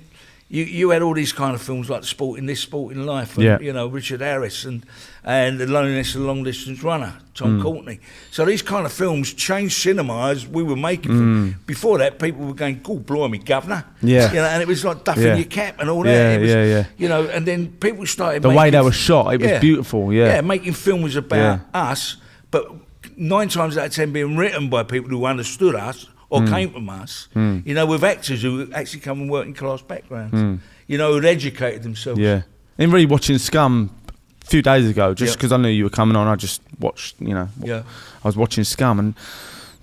you had all these kind of films like Sporting Life, and, Richard Harris and The Loneliness of the Long Distance Runner, Tom Courtenay. So these kind of films changed cinema as we were making them. Before that, people were going, "God, blimey, governor!" And it was like duffing your cap and all that. And then people started. The way they were shot, it was beautiful. Making films about us, but 9 times out of 10 being written by people who understood us or came from us, you know, with actors who actually come from working class backgrounds, you know, who'd educated themselves. Yeah. In really watching Scum a few days ago, just because I knew you were coming on, I just watched, you know, I was watching Scum and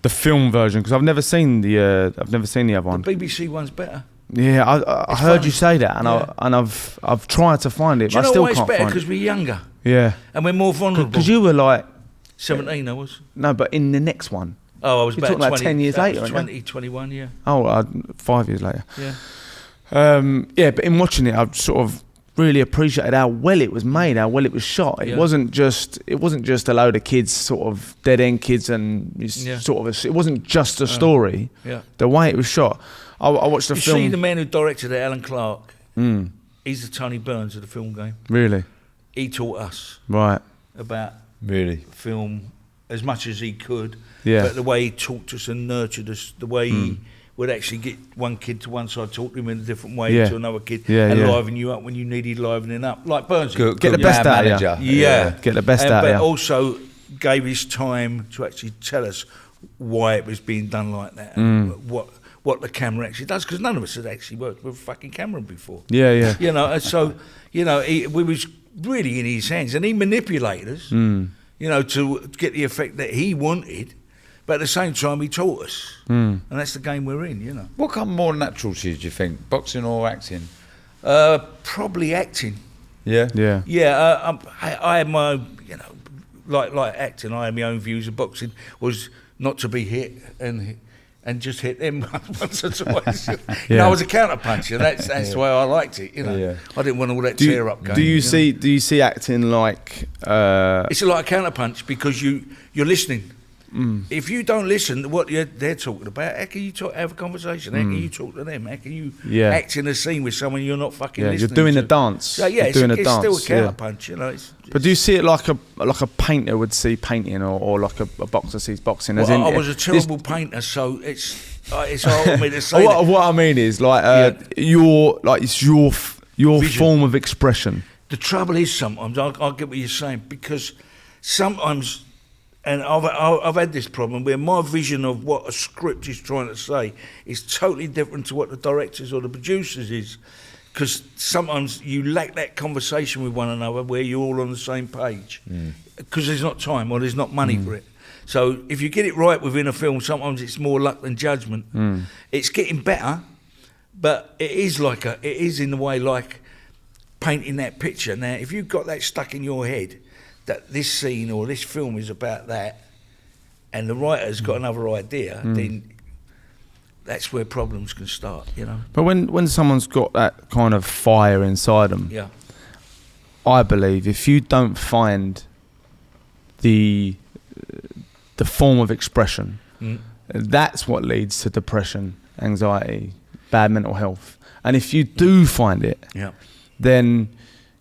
the film version, because I've never seen the other one. The BBC one's better. Yeah, I heard you say that, and I've tried to find it, but I still can't find it. Better? Because we're younger. Yeah. And we're more vulnerable. Because you were like 17, I was. No, but in the next one. Oh, I was You're talking about 10 years later, 20, 21, yeah. Oh, 5 years later. Yeah. Yeah, but in watching it, I've sort of really appreciated how well it was made, how well it was shot. It wasn't just a load of kids, sort of dead end kids, and sort of it wasn't just a story. Yeah. The way it was shot. I watched the film. You see the man who directed it, Alan Clark. He's the Tony Burns of the film game. Really? He taught us about film as much as he could. Yeah. But the way he talked us and nurtured us, the way he would actually get one kid to one side, talk to him in a different way to another kid, and liven you up when you needed livening up, like Burns. Get the best out of you. Yeah. Get the best out of you. But also gave his time to actually tell us why it was being done like that, and what the camera actually does, because none of us had actually worked with a fucking camera before. Yeah, yeah. You know, and so, you know, we was really in his hands, and he manipulated us, you know, to get the effect that he wanted, but at the same time he taught us, and that's the game we're in, you know. What come more natural to you, do you think, boxing or acting? Probably acting. Yeah? Yeah. Yeah, I had my, you know, like acting, I had my own views of boxing, was not to be hit and just hit them once or twice. You know, I was a counter puncher. That's the way I liked it. You know, I didn't want all that tear up going. Do you see acting like? It's like a counter punch because you're listening. If you don't listen to what they're talking about, how can you have a conversation? How can you talk to them? How can you act in a scene with someone you're not fucking listening to? You're doing a dance. So, it's still a counter punch, you know. But do you see it like a painter would see painting, or like a boxer sees boxing? As I was a terrible painter, so it's hard for me to say. What I mean is it's your form of expression. The trouble is sometimes I'll get what you're saying, because sometimes. And I've had this problem where my vision of what a script is trying to say is totally different to what the directors or the producers is, because sometimes you lack that conversation with one another where you're all on the same page, because there's not time or there's not money for it. So if you get it right within a film, sometimes it's more luck than judgment. It's getting better, but it is in a way like painting that picture. Now, if you've got that stuck in your head, that this scene or this film is about that, and the writer's got another idea, then that's where problems can start, you know. But when someone's got that kind of fire inside them, I believe if you don't find the form of expression, that's what leads to depression, anxiety, bad mental health. And if you do find it, then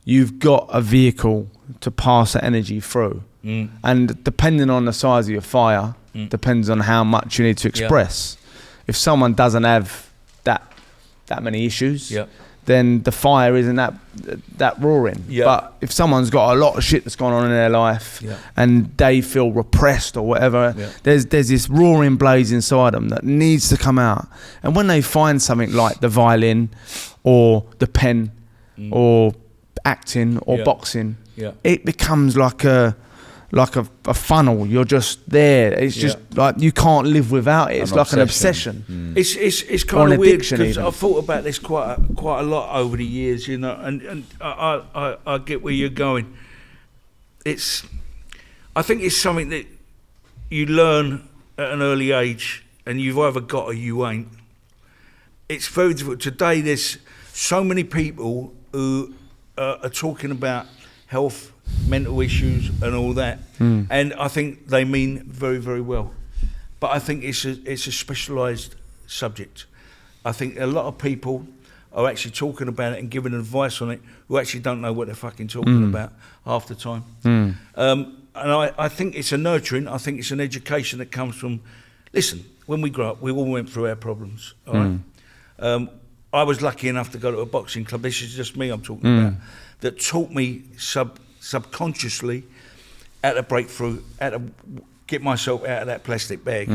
you've got a vehicle to pass that energy through. And depending on the size of your fire, depends on how much you need to express. If someone doesn't have that many issues, then the fire isn't that roaring. But if someone's got a lot of shit that's gone on in their life and they feel repressed or whatever, there's this roaring blaze inside them that needs to come out. And when they find something like the violin or the pen or acting or boxing, it becomes like a funnel. You're just there. It's just like you can't live without it. It's like an obsession. It's kind of weird, because I've thought about this quite a lot over the years, you know, and I get where you're going. I think it's something that you learn at an early age, and you've either got or you ain't. It's very difficult. Today there's so many people who are talking about health, mental issues and all that, and I think they mean very, very well, but I think it's a specialised subject. I think a lot of people are actually talking about it and giving advice on it who actually don't know what they're fucking talking about half the time. And I think it's a nurturing, I think it's an education that comes from, listen, when we grew up, we all went through our problems, all right? I was lucky enough to go to a boxing club, this is just me I'm talking about, that taught me subconsciously how to break through, how to get myself out of that plastic bag,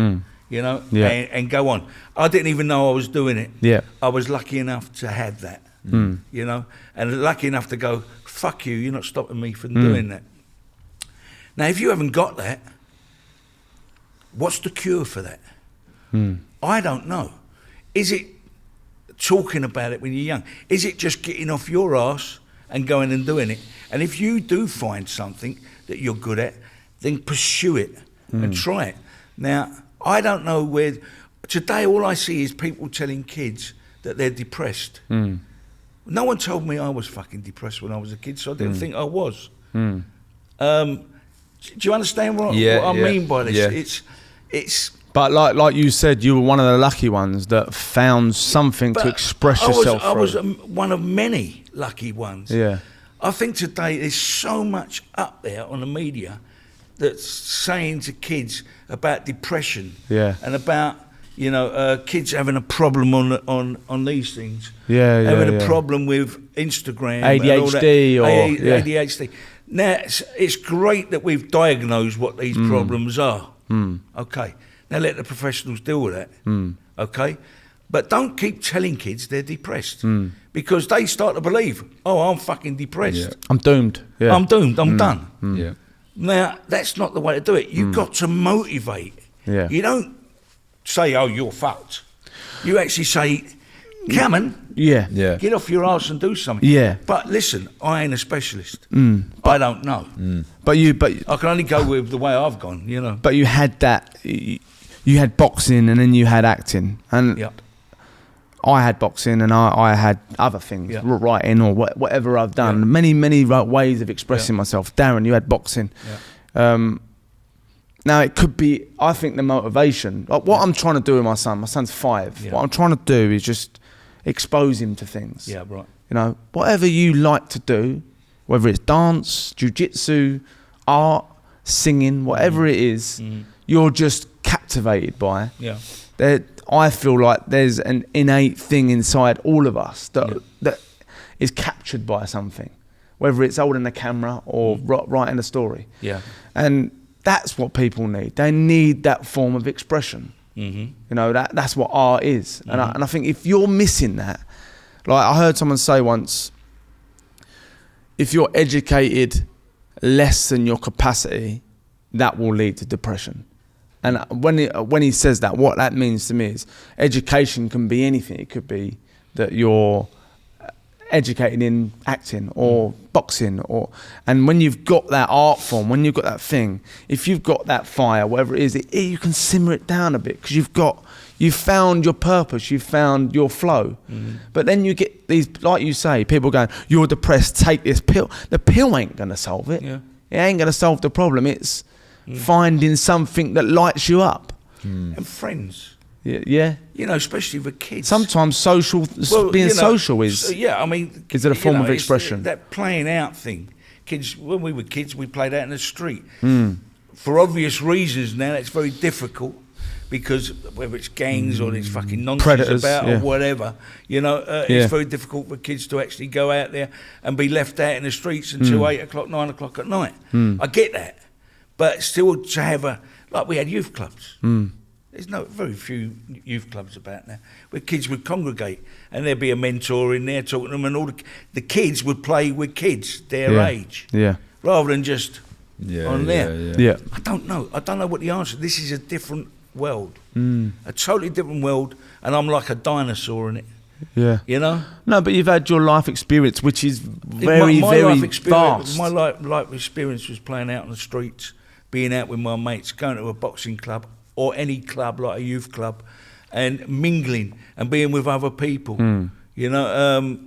you know, Yeah. and go on. I didn't even know I was doing it. Yeah. I was lucky enough to have that, you know, and lucky enough to go, fuck you, you're not stopping me from doing that. Now, if you haven't got that, what's the cure for that? I don't know. Is it talking about it when you're young? Is it just getting off your arse and going and doing it? And if you do find something that you're good at, then pursue it and try it. Now, I don't know where... Today, all I see is people telling kids that they're depressed. No one told me I was fucking depressed when I was a kid, so I didn't think I was. Do you understand what I mean by this? Yeah. It's. But like you said, you were one of the lucky ones that found something to express yourself I was through. one of many lucky ones. Yeah. I think today there's so much up there on the media that's saying to kids about depression and about, you know, kids having a problem on these things. Having a problem with Instagram. ADHD and all that. ADHD. Now, it's great that we've diagnosed what these problems are. Okay. Now let the professionals deal with that. Okay? But don't keep telling kids they're depressed. Because they start to believe, oh, I'm fucking depressed. Yeah. I'm doomed. Yeah. I'm doomed. I'm done. Yeah. Now, that's not the way to do it. You've got to motivate. Yeah. You don't say, oh, you're fucked. You actually say, come on, Yeah. Yeah. get off your arse and do something. Yeah. But listen, I ain't a specialist. I don't know. But I can only go with the way I've gone, you know. you had that. You had boxing and then you had acting, and Yeah. I had boxing and I had other things, Yeah. writing or whatever I've done. Yeah. Many ways of expressing myself. Darren, you had boxing. Yeah. Now it could be. I think the motivation. Like what I'm trying to do with my son. My son's 5. Yeah. What I'm trying to do is just expose him to things. Yeah, right. You know, whatever you like to do, whether it's dance, jiu-jitsu, art, singing, whatever it is, you're just captivated by. Yeah. I feel like there's an innate thing inside all of us that is captured by something, whether it's holding a camera or writing a story. Yeah. And that's what people need. They need that form of expression. Mm-hmm. You know, that's what art is. And I think if you're missing that, like I heard someone say once, if you're educated less than your capacity, that will lead to depression. And when he says that, what that means to me is education can be anything. It could be that you're educated in acting or boxing, and when you've got that art form, when you've got that thing, if you've got that fire, whatever it is, you can simmer it down a bit because you've found your purpose, you've found your flow. But then you get these, like you say, people going, you're depressed, take this pill. The pill ain't going to solve it. Yeah. It ain't going to solve the problem. It's finding something that lights you up. And friends. Yeah. You know, especially with kids. Sometimes being you know, social is I mean, is it a form of it's expression? that playing out thing. Kids, when we were kids, we played out in the street. For obvious reasons now, it's very difficult because whether it's gangs or there's fucking nonsense Predators, about yeah. or whatever, you know, it's very difficult for kids to actually go out there and be left out in the streets until 8 o'clock, 9 o'clock at night. I get that. But still to have like we had youth clubs. There's very few youth clubs about now where kids would congregate and there'd be a mentor in there talking to them, and all the kids would play with kids their age, rather than just on there. Yeah. I don't know what the answer. This is a different world, a totally different world, and I'm like a dinosaur in it. Yeah. You know? No, but you've had your life experience, which is very vast. My life experience was playing out on the streets, being out with my mates, going to a boxing club or any club like a youth club, and mingling and being with other people. You know,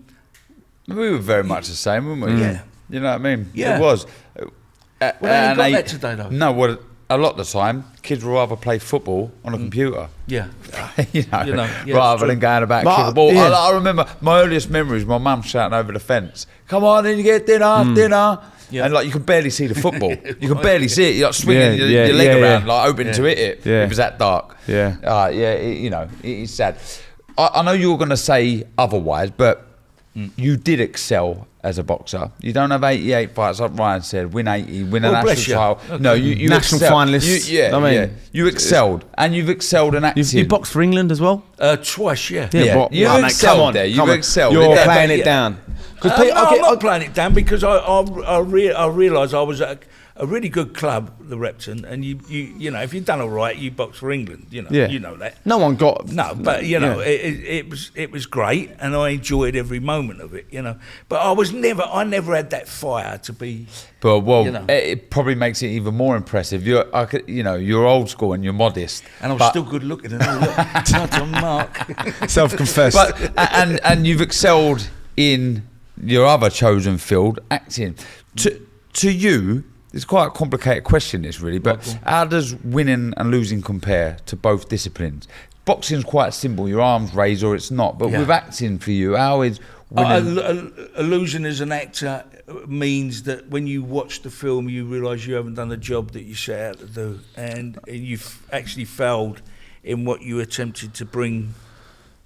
we were very much the same, weren't we? Yeah. You know what I mean? Yeah. It was. Well, they ain't got that today, though. No, a lot of the time, kids would rather play football on a computer. Yeah. Rather than going about kicking the ball. Yeah. I remember my earliest memories, my mum shouting over the fence, "Come on, then you get dinner." Yeah. And like you could barely see the football. You could barely see it. You're like swinging your leg around, like hoping to hit it. Yeah. It was that dark. Yeah. It's sad. I know you were going to say otherwise, but you did excel as a boxer. You don't have 88 fights, like Ryan said, win 80, win a national title. Okay. No, you National excelled. finalists. You excelled, and you've excelled in acting. You boxed for England as well? Twice, yeah. But- you mate, excelled come on, there. You've come on. excelled. You're Yeah, playing but- it down. No, I'm not playing it down because I realised I was at a really good club, the Repton, and you know, if you've done all right, you box for England. You know, you know that. No one got. No, but you know, it was great, and I enjoyed every moment of it. You know, but I never had that fire to be. But you know. it probably makes it even more impressive. You're old school and you're modest, And I was still good looking, and all that. Not a mark. Self-confessed. But and you've excelled in your other chosen field, acting. To you, it's quite a complicated question, this really. But how does winning and losing compare to both disciplines? Boxing's quite simple. Your arms raise or it's not. But with acting for you, how is winning? A losing as an actor means that when you watch the film, you realise you haven't done the job that you set out to do, and you've actually failed in what you attempted to bring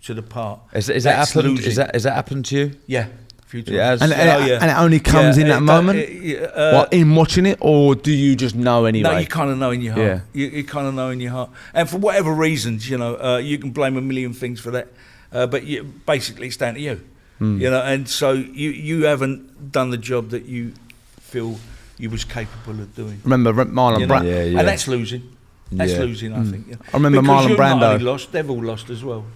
to the part. Is that happened? Is that happened to you? Yeah. A few times. Yes. and it only comes in that moment? What, in watching it, or do you just know anyway? No, you kind of know in your heart. Yeah. You kind of know in your heart. And for whatever reasons, you know, you can blame a million things for that, but basically it's down to you. You know, and so you haven't done the job that you feel you was capable of doing. Remember Marlon Brando? Yeah. And that's losing. That's Yeah. losing, I think. You know. I remember because Marlon you've Brando. not only lost, they've all lost as well.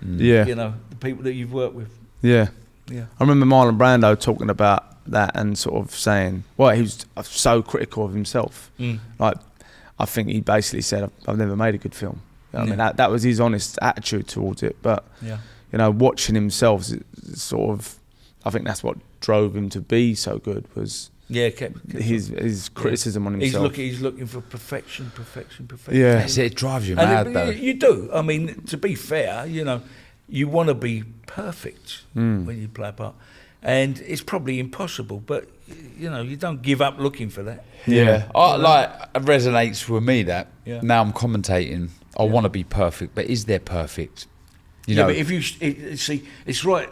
Yeah. You know, the people that you've worked with. Yeah. Yeah. I remember Marlon Brando talking about that and sort of saying, well, he was so critical of himself. Like, I think he basically said, I've never made a good film. You know what I mean, that was his honest attitude towards it. But, you know, watching himself, sort of, I think that's what drove him to be so good, was his criticism on himself. He's looking for perfection. Yeah. It drives you And mad, though. you do. I mean, to be fair, you know, you want to be perfect when you play a part, and it's probably impossible. But you know, you don't give up looking for that. Yeah, it resonates with me that now I'm commentating. I want to be perfect, but is there perfect? You know, but if you see, it's right.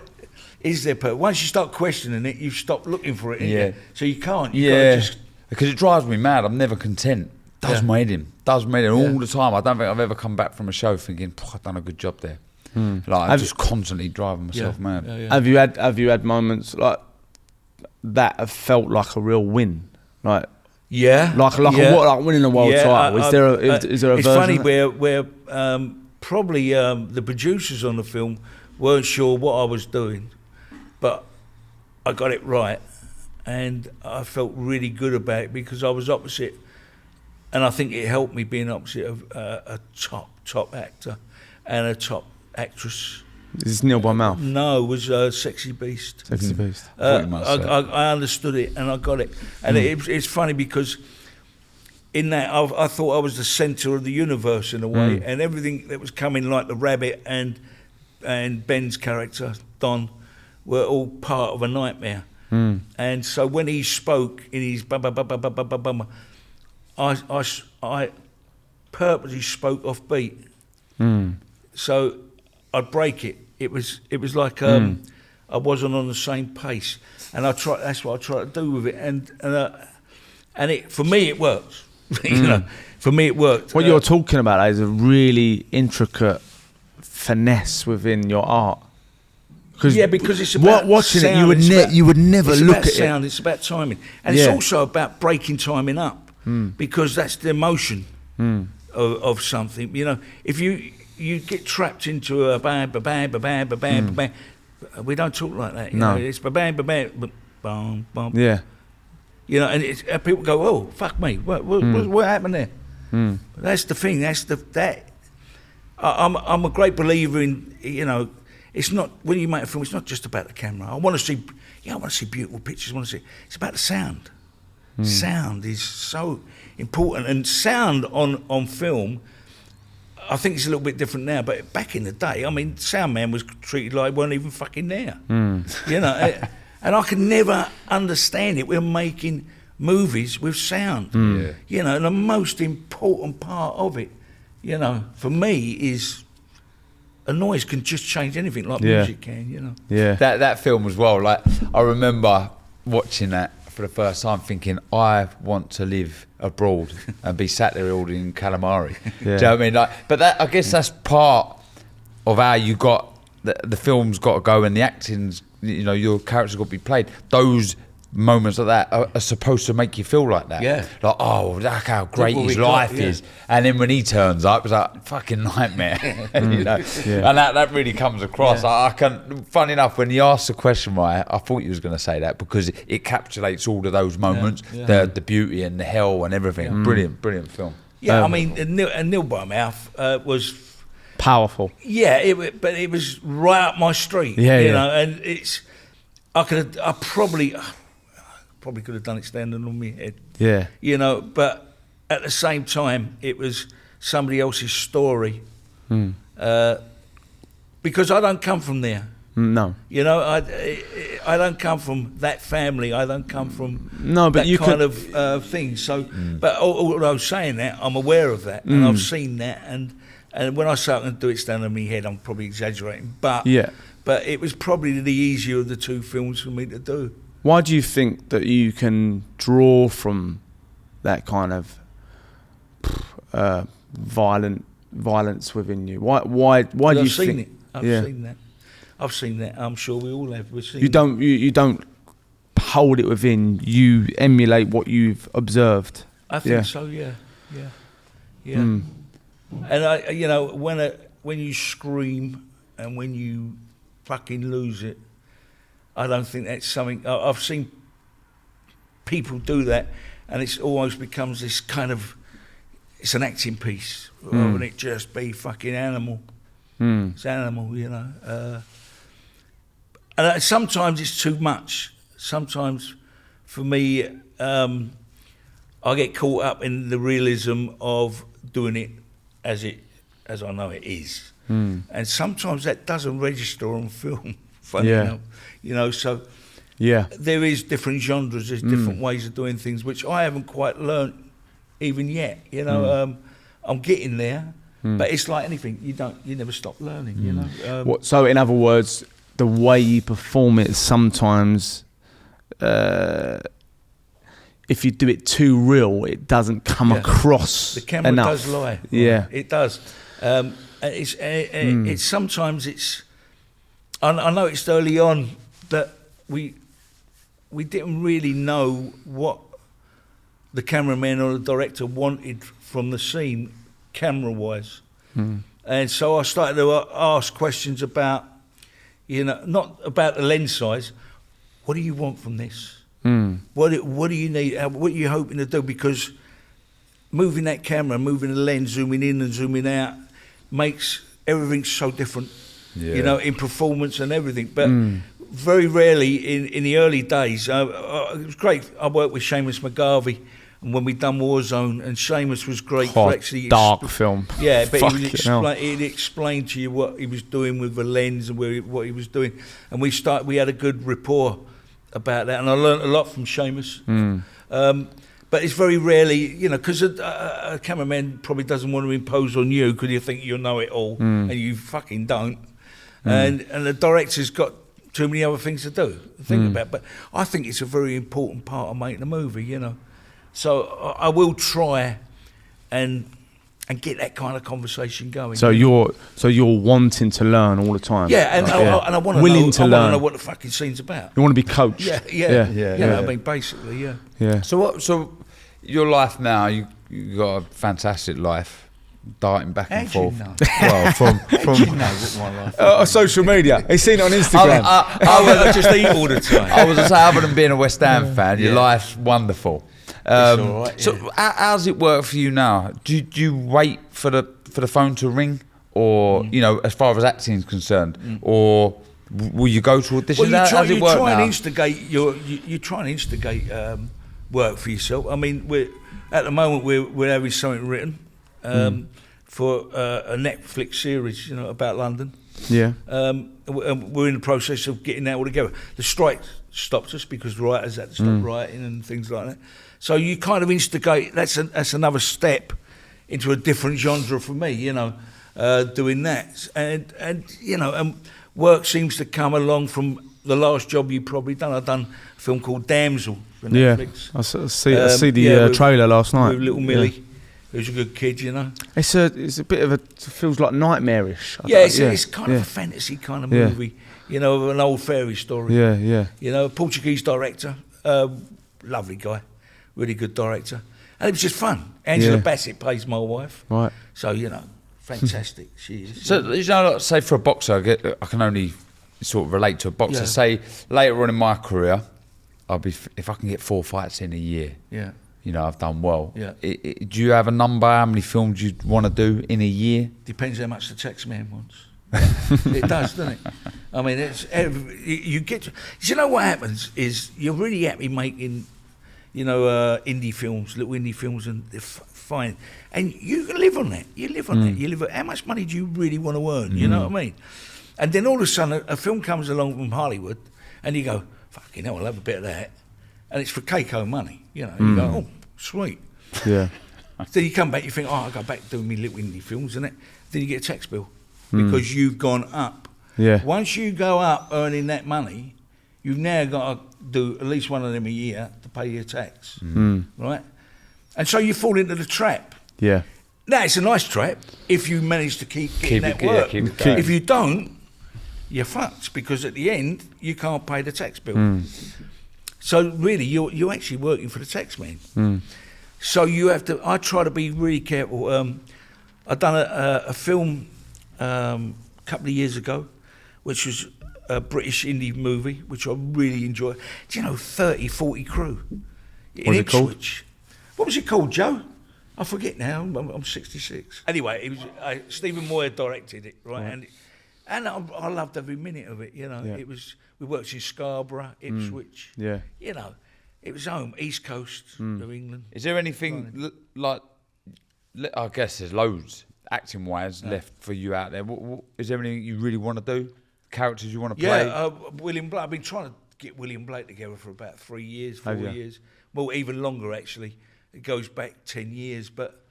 Is there perfect? Once you start questioning it, you stop looking for it. Yeah. So you can't. You gotta just, because it drives me mad. I'm never content. Does my head in. All the time. I don't think I've ever come back from a show thinking, I've done a good job there. Like I'm just constantly driving myself mad. Yeah. Have you had moments like that have felt like a real win, like like winning a world title? Is there a it's version funny of that? where probably the producers on the film weren't sure what I was doing, but I got it right, and I felt really good about it because I was opposite, and I think it helped me being opposite of a top actor and a top actress. Is this Neil by Mouth? No, it was Sexy Beast. Sexy Beast. I understood it and I got it, and it's funny because in that I thought I was the centre of the universe in a way, and everything that was coming, like the rabbit and Ben's character Don, were all part of a nightmare. And so when he spoke in his I purposely spoke off beat. So I'd break it. It was like I wasn't on the same pace, and that's what I try to do with it, and it for me it works. You know, for me it worked. What you're talking about is a really intricate finesse within your art. Because it's about watching sound. it, you would never it's look about at sound. it. It's about timing, and it's also about breaking timing up, because that's the emotion of something. You know, if you get trapped into a bang, bang, bang, bang, bang, we don't talk like that. You know, it's bang, bang, bang, bang. Yeah. You know, and people go, "Oh, fuck me! What happened there?" But that's the thing. I'm a great believer in, you know, it's not, when you make a film, it's not just about the camera. I want to see beautiful pictures. It's about the sound. Sound is so important, and sound on film, I think it's a little bit different now, but back in the day, I mean, sound man was treated like he weren't even fucking there. You know, and I could never understand it. We're making movies with sound. You know, and the most important part of it, you know, for me is a noise can just change anything, like music can, you know. Yeah. That film as well. Like I remember watching that for the first time, thinking I want to live abroad and be sat there ordering calamari. Yeah. Do you know what I mean? Like, but I guess that's part of how you got the film's got to go and the acting's. You know, your character's got to be played. Those moments like that are supposed to make you feel like that. Yeah. Like, oh, look how great his life is. And then when he turns up, it's like, fucking nightmare. You know? Yeah. And that really comes across. Yeah. I can, funny enough, when you asked the question, right, I thought you was going to say that because it encapsulates all of those moments, the beauty and the hell and everything. Brilliant film. Yeah, I mean, and Nil by Mouth was... Powerful. Yeah, but it was right up my street. Yeah, you know, and I probably could have done it standing on my head. Yeah. You know, but at the same time, it was somebody else's story. Because I don't come from there. No. You know, I don't come from that family. I don't come from but that you kind of thing. So, but although saying that, I'm aware of that, and I've seen that, and when I say I can do it standing on my head, I'm probably exaggerating. But but it was probably the easier of the two films for me to do. Why do you think that you can draw from that kind of violence within you? Why do you think it? I've seen that. I'm sure we all have. We've seen you don't hold it within. You emulate what you've observed. I think so. Yeah. And you know, when you scream and when you fucking lose it, I don't think that's something. I've seen people do that, and it almost becomes this kind of. It's an acting piece, rather than it just be fucking animal. It's animal, you know. And sometimes it's too much. Sometimes, for me, I get caught up in the realism of doing it as I know it is, and sometimes that doesn't register on film. Funny enough, you know. So there is different genres. There's different ways of doing things, which I haven't quite learnt even yet. You know, I'm getting there, but it's like anything. You never stop learning. You know. So in other words, the way you perform it sometimes. If you do it too real, it doesn't come across. The camera enough. does lie. Yeah, it does. It's sometimes it's. I noticed early on that we didn't really know what the cameraman or the director wanted from the scene, camera-wise, and so I started to ask questions about, you know, not about the lens size. What do you want from this? What do you need? What are you hoping to do? Because moving that camera, moving the lens, zooming in and zooming out, makes everything so different. You know, in performance and everything. But very rarely in the early days, it was great. I worked with Seamus McGarvey, and when we done Warzone, and Seamus was great for actually dark film. Yeah, but he'd explain to you what he was doing with the lens and what he was doing, and we had a good rapport about that, and I learnt a lot from Seamus. But it's very rarely, you know, because a cameraman probably doesn't want to impose on you because you think you know it all, and you fucking don't. And the director's got too many other things to do, think about. But I think it's a very important part of making a movie, you know. So I will try and get that kind of conversation going. So you're wanting to learn all the time. Yeah, and I want to willing to learn. I want to know what the fucking scene's about. You want to be coached. Yeah. I mean, basically, Yeah. So your life now, you got a fantastic life, darting back and forth. Well, from what my life social media. He's seen it on Instagram. I just eat all the time. I was going to say, other than being a West Ham fan, your life's wonderful. All right, So how's it work for you now? Do you wait for the phone to ring, or you know, as far as acting is concerned, or will you go to auditions? You try and instigate work for yourself. I mean, at the moment we're having something written for a Netflix series, you know, about London. Yeah. We're in the process of getting that all together. The strike stopped us because writers had to stop writing and things like that. So you kind of instigate. That's another step into a different genre for me, you know. doing that, and you know, and work seems to come along from the last job you probably done. I've done a film called Damsel for Netflix. I see the trailer last night. With little Millie, who's a good kid, you know. It's a bit of feels like nightmarish. It's kind of a fantasy kind of movie, you know, of an old fairy story. Yeah. You know, a Portuguese director, lovely guy, really good director, and it was just fun. Angela Bassett plays my wife, right? So you know, fantastic. She is. So you know, like, say for a boxer, I can only sort of relate to a boxer. Say later on in my career, I'll be if I can get 4 fights in a year. Yeah. You know, I've done well. Yeah. Do you have a number? How many films you'd want to do in a year? Depends how much the tax man wants. It does, doesn't it? I mean, you get to, you know what happens is you're really happy making, you know, indie films, little indie films, and they're fine, and you can live on that. You live on that. You live on how much money do you really want to earn? You know what I mean? And then all of a sudden, a film comes along from Hollywood, and you go, "Fucking hell, I'll have a bit of that," and it's for Keiko money. You know, you go, "Oh, sweet." Yeah. Then you come back, you think, "Oh, I go back doing me little indie films," and then you get a tax bill because you've gone up. Yeah. Once you go up earning that money, you've now got to do at least one of them a year to pay your tax, right? And so you fall into the trap. Yeah. Now it's a nice trap if you manage to keep getting that work. If you don't, you're fucked because at the end you can't pay the tax bill. So really, you're actually working for the tax man. So you have to. I try to be really careful. I've done a film a couple of years ago, which was a British indie movie, which I really enjoyed. Do you know, 30, 40 crew in Ipswich. What was it called, Joe? I forget now. I'm 66. Anyway, it was Stephen Moyer directed it, right? And I loved every minute of it. You know, it was. We worked in Scarborough, Ipswich. Yeah. You know, it was home, East Coast of England. Is there anything like? I guess there's loads acting-wise left for you out there. Is there anything you really want to do? Characters you want to play? Yeah, William Blake. I've been trying to get William Blake together for about 3 years, 4 years. Well, even longer actually. It goes back 10 years, but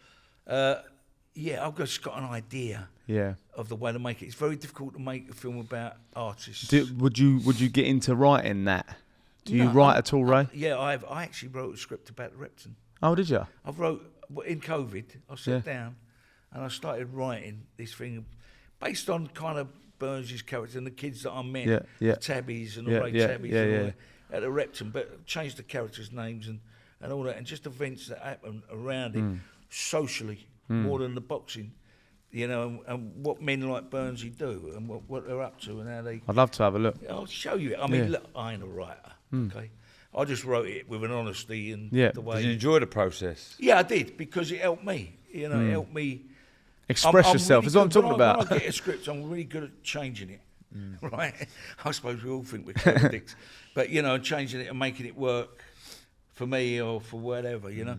I've just got an idea. Yeah. Of the way to make it. It's very difficult to make a film about artists. Would you get into writing that? Do you write at all, Ray? I actually wrote a script about Repton. Oh, did you? I wrote in COVID. I sat down and I started writing this thing based on kind of Burns' character and the kids that I met, the Tabbies and the Ray Tabbies and all that at the Repton, but changed the characters' names and all that, and just events that happen around it socially more than the boxing. You know, and what men like Burnsy do, and what they're up to, and how they. I'd love to have a look. I'll show you it. I mean, look, I ain't a writer, okay? I just wrote it with an honesty and the way. Did you enjoy the process? Yeah, I did, because it helped me. You know, it helped me express yourself. That's what I'm talking about. When I get a script, I'm really good at changing it. Right? I suppose we all think we're clever dicks, but you know, changing it and making it work for me or for whatever, you know.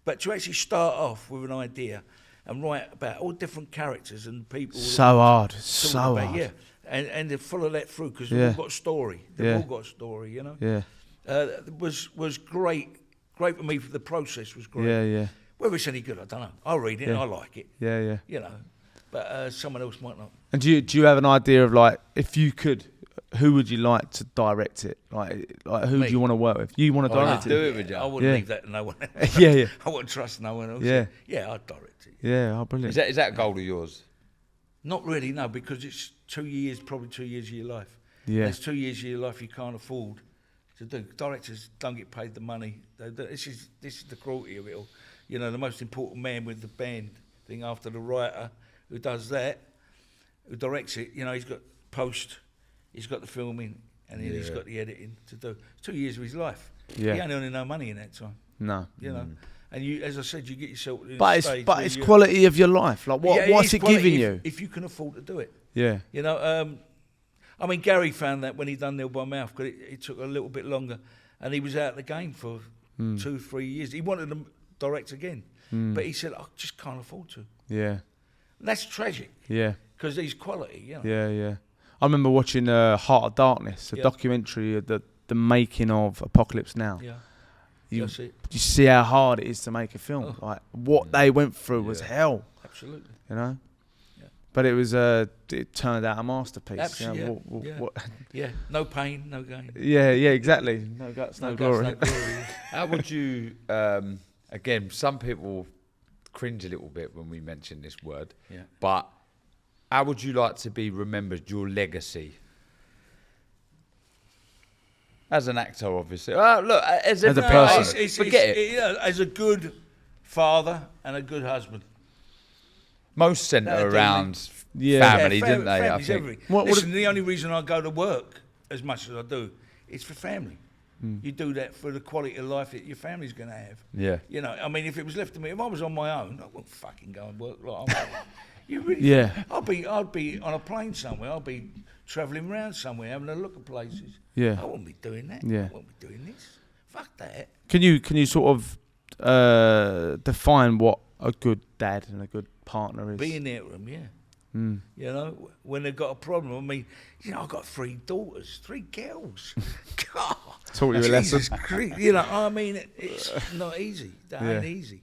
But to actually start off with an idea. And write about all different characters and people. So hard. Yeah, and to follow that through because they've all got a story. They've all got a story, you know. Yeah. It was great for me. The process was great. Yeah. Whether it's any good, I don't know. I'll read it. I like it. Yeah. You know, but someone else might not. And do you have an idea of like if you could, who would you like to direct it? Like who do you want to work with? You want to direct it? Do it with you. I wouldn't leave that to no one else. Yeah. I wouldn't trust no one else. Yeah. I'd direct it. Yeah, brilliant. Is that a goal of yours? Not really, no, because it's 2 years, probably 2 years of your life. Yeah. There's 2 years of your life you can't afford to do. Directors don't get paid the money. This is the cruelty of it all. You know, the most important man with the band thing after the writer who does that, who directs it, you know, he's got post, he's got the filming, and then he's got the editing to do. It's 2 years of his life. Yeah. He ain't earning no money in that time. No. You know. And you, as I said, you get yourself in but a it's stage it's quality of your life. Like what's it giving you? If you can afford to do it. Yeah. You know, I mean, Gary found that when he done Nil by Mouth, because it took a little bit longer, and he was out of the game for 2-3 years. He wanted to direct again, but he said, I just can't afford to. Yeah. And that's tragic. Yeah. Because he's quality, you know. Yeah. I remember watching Heart of Darkness, a documentary of the making of Apocalypse Now. Yeah. You see how hard it is to make a film. Like what they went through was hell. Absolutely. You know. Yeah. But it turned out a masterpiece. Absolutely, yeah. No pain, no gain. Yeah, exactly. No guts, no glory. How would you? Again, some people cringe a little bit when we mention this word. Yeah. But how would you like to be remembered? Your legacy. As an actor, obviously. Oh, look, as a person. Forget it. As a good father and a good husband. Most centre around family, didn't they? I think. Listen, the only reason I go to work as much as I do is for family. You do that for the quality of life that your family's going to have. Yeah. You know, I mean, if it was left to me, if I was on my own, I wouldn't fucking go and work like I'm. You really? Yeah. I'd be on a plane somewhere. I'd be travelling around somewhere, having a look at places. Yeah. I wouldn't be doing that. Yeah. I wouldn't be doing this. Fuck that. Can you sort of define what a good dad and a good partner is? Being there with them, yeah. You know, when they've got a problem. I mean, you know, I've got 3 daughters, 3 girls. God, Taught you a lesson. Jesus Christ. You know, I mean, it's not easy. That ain't easy.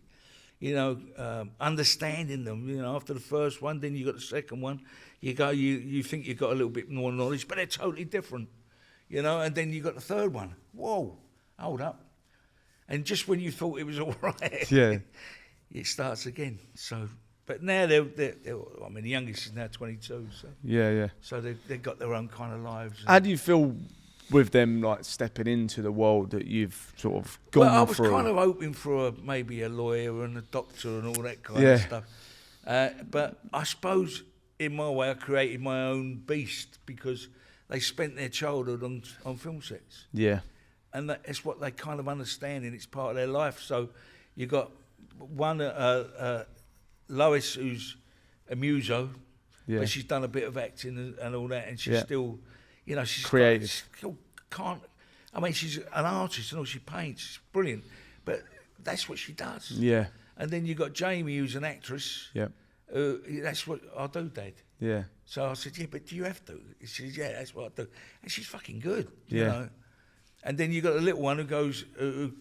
You know, understanding them. You know, after the first one, then you got the second one. You think you got a little bit more knowledge, but they're totally different. You know, and then you got the third one. Whoa, hold up. And just when you thought it was all right, it starts again. So. But now they're I mean, the youngest is now 22, so so they've got their own kind of lives. How do you feel with them, like stepping into the world that you've sort of gone through? Well, I was kind of hoping for maybe a lawyer and a doctor and all that kind of stuff. But I suppose in my way I created my own beast because they spent their childhood on film sets. Yeah. And that's what they kind of understand, and it's part of their life. So you got one. Lois, who's a muso, but she's done a bit of acting and all that, and she's still, you know, she's creative. Still can't. I mean, she's an artist and all. She paints, she's brilliant, but that's what she does. Yeah. And then you got Jamie, who's an actress. Yeah. That's what I do, Dad. Yeah. So I said, but do you have to? She said, that's what I do, and she's fucking good. You know. And then you got the little one who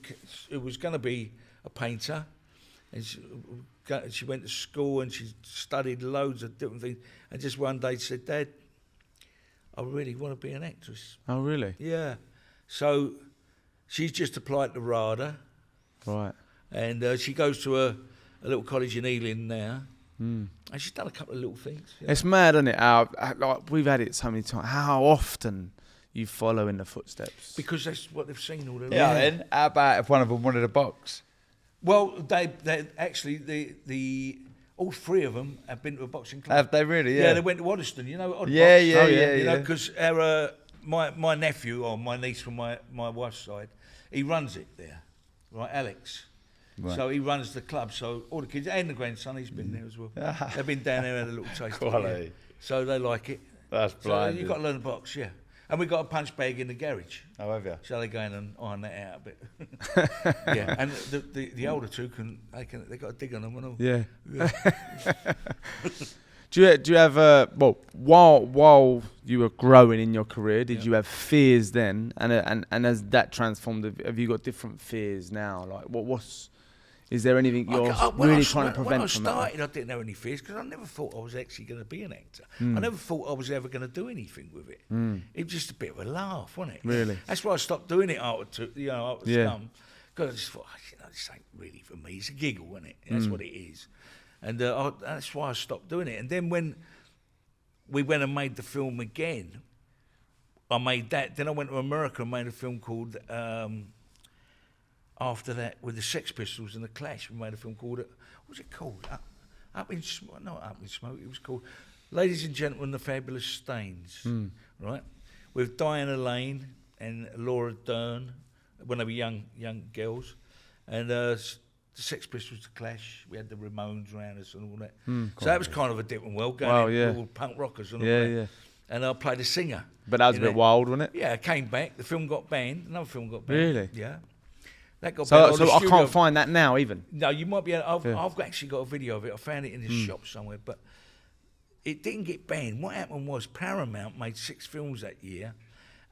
was going to be a painter, and she went to school and she studied loads of different things, and just one day she said, Dad, I really want to be an actress. Oh, really? Yeah. So she's just applied to RADA. Right. And she goes to a little college in Ealing now. And she's done a couple of little things. It's mad, isn't it? Like, we've had it so many times. How often you follow in the footsteps? Because that's what they've seen all their life. Yeah, and how about if one of them wanted to box? Well, they actually the all 3 of them have been to a boxing club. Have they really? Yeah. Yeah, they went to Waddesdon. You know, yeah. You know, because my nephew or my niece from my wife's side, he runs it there, right, Alex. Right. So he runs the club. So all the kids and the grandson, he's been there as well. They've been down there and had a little taste. Quality. So they like it. That's blind. So you've got to learn the box, yeah. And we got a punch bag in the garage. Oh, have you? So they go in and iron that out a bit. Yeah, and the older 2 they got a dig on them and all. Yeah. Do you have while you were growing in your career, did you have fears then? And as that transformed, have you got different fears now? Like is there anything you're really trying to prevent from? When I started, I didn't have any fears because I never thought I was actually going to be an actor. I never thought I was ever going to do anything with it. It was just a bit of a laugh, wasn't it? Really? That's why I stopped doing it after Scum. Because I just thought, this ain't really for me. It's a giggle, isn't it? That's what it is. And that's why I stopped doing it. And then when we went and made the film again, I made that. Then I went to America and made a film called... after that, with the Sex Pistols and the Clash, we made a film called, what was it called? Up in Smoke. It was called Ladies and Gentlemen, The Fabulous Stains, right? With Diana Lane and Laura Dern, when they were young girls, and the Sex Pistols, the Clash. We had the Ramones around us and all that. So that was kind of a different world, going all punk rockers and all that. Yeah. And I played a singer. But that was a bit wild, wasn't it? Yeah, I came back. The film got banned. Another film got banned. Really? Yeah. That got so I can't find that now, even. No, you might be able. I've actually got a video of it. I found it in the shop somewhere, but it didn't get banned. What happened was Paramount made 6 films that year,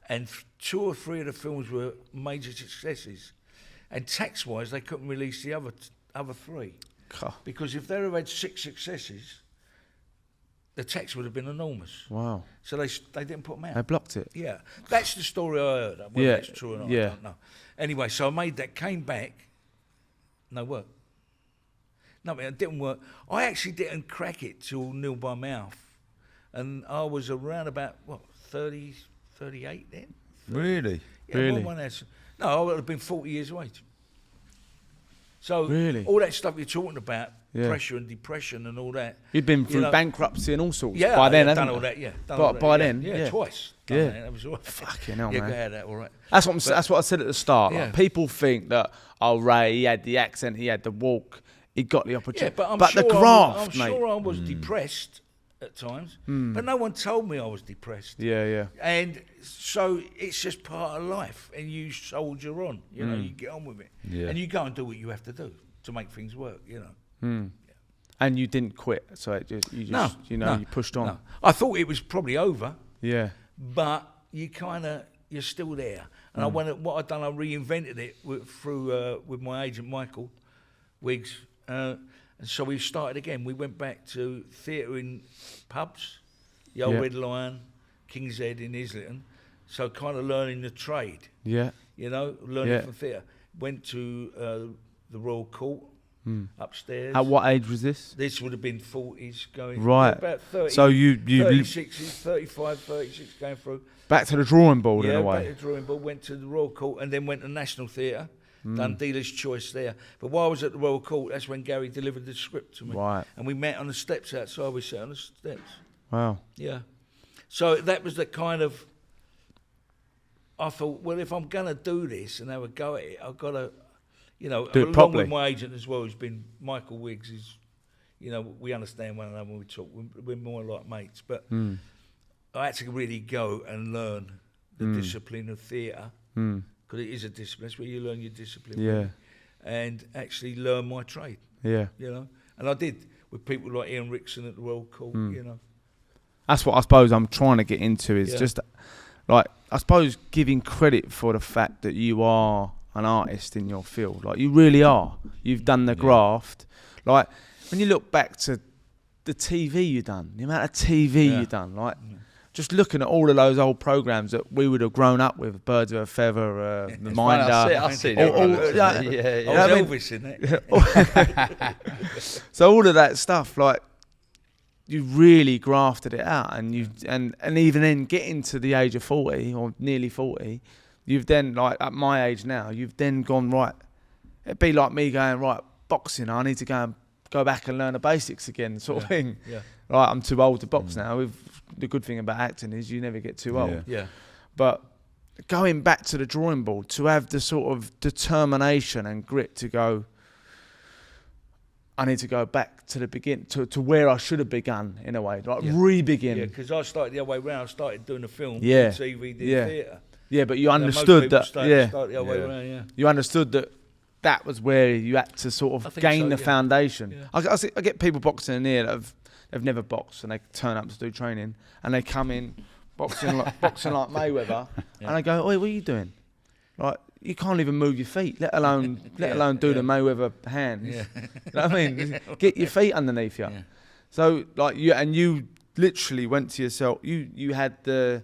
and 2 or 3 of the films were major successes. And tax-wise, they couldn't release the other 3 because if they had 6 successes, the tax would have been enormous. Wow. So they didn't put them out. They blocked it. Yeah, that's the story I heard. Whether Yeah, it's true or not, yeah. I don't know. Anyway, so I made that, came back, no work. No, it didn't work. I actually didn't crack it till nil by mouth. And I was around about, 30, 38 then? Really? Yeah, Really? No, I would have been 40 years of age. So Really? all that stuff you're talking about, Yeah. pressure and depression and all that. You'd been through you know, bankruptcy and all sorts Yeah, by then, I've hadn't done you? all that, yeah. Done But all that, by yeah. then, Yeah, yeah. twice. Done Yeah. That was all right. Fucking hell, yeah, man. go ahead, that all right. That's what I said at the start. Yeah. Like, people think that, Ray, he had the accent, he had the walk, he got the opportunity. Yeah, but I'm the sure graft, I'm mate. sure I was depressed at times, but no one told me I was depressed. Yeah, yeah. And so it's just part of life, and you soldier on. You know, you get on with it, Yeah. and you go and do what you have to do to make things work. You know. And you didn't quit, so you pushed on. No. I thought it was probably over, Yeah. but you're still there. And what I'd done, I reinvented it with my agent Michael Wiggs, and so we started again. We went back to theatre in pubs, the old Yeah. Red Lion, King's Head in Islington. So kind of learning the trade, Yeah. you know, learning Yeah. from theatre. Went to the Royal Court upstairs. At what age was this? This would have been 40s going, Right. about 30, So you 36s, 35, 36 going through. back to the drawing board in Yeah, a back way. to the drawing board, went to the Royal Court and then went to National Theatre, done Dealer's Choice there. But while I was at the Royal Court, that's when Gary delivered the script to me. Right. And we met on the steps outside, we sat on the steps. Wow. Yeah. So that was the kind of, I thought, well, if I'm going to do this and have a go at it, I've got to, you know, Do it along properly. with my agent as well, who's been Michael Wiggs, is, you know, we understand one another when we talk. We're more like mates. But I had to really go and learn the discipline of theatre, because it is a discipline. That's where you learn your discipline. Yeah. really, and actually learn my trade, Yeah. you know. And I did with people like Ian Rickson at the Royal Court, you know. That's what I suppose I'm trying to get into is Yeah. just like, I suppose giving credit for the fact that you are an artist in your field. Like, you really are. You've done the graft. Like, when you look back to the TV you've done, the amount of TV you've done, like, just looking at all of those old programs that we would have grown up with, Birds of a Feather, The Minder. I see all- all- that. yeah, Yeah, I yeah. was I mean- Elvis in it. So all of that stuff, like, you really grafted it out, and you and even then getting to the age of 40 or nearly 40, you've then, like, at my age now, you've then gone, right, it'd be like me going, right, boxing, I need to go back and learn the basics again, sort of thing. Yeah. Right, I'm too old to box now. The good thing about acting is you never get too old. Yeah. But going back to the drawing board, to have the sort of determination and grit to go, I need to go back to the beginning, to where I should have begun, in a way, like re-begin. Yeah, because I started the other way round. I started doing a film, Yeah. did TV, did Yeah. theatre. Yeah, but you Most understood people that. start the other way Yeah. around, yeah. You understood that was where you had to sort I of think gain so, the yeah. foundation. Yeah. I get people boxing in here that have never boxed, and they turn up to do training, and they come in boxing like Mayweather, and I go, "Oi, what are you doing? Like, you can't even move your feet, let alone do the Mayweather hands. Yeah. You know what I mean? Get your feet underneath you." Yeah. So, like, you literally went to yourself. You had the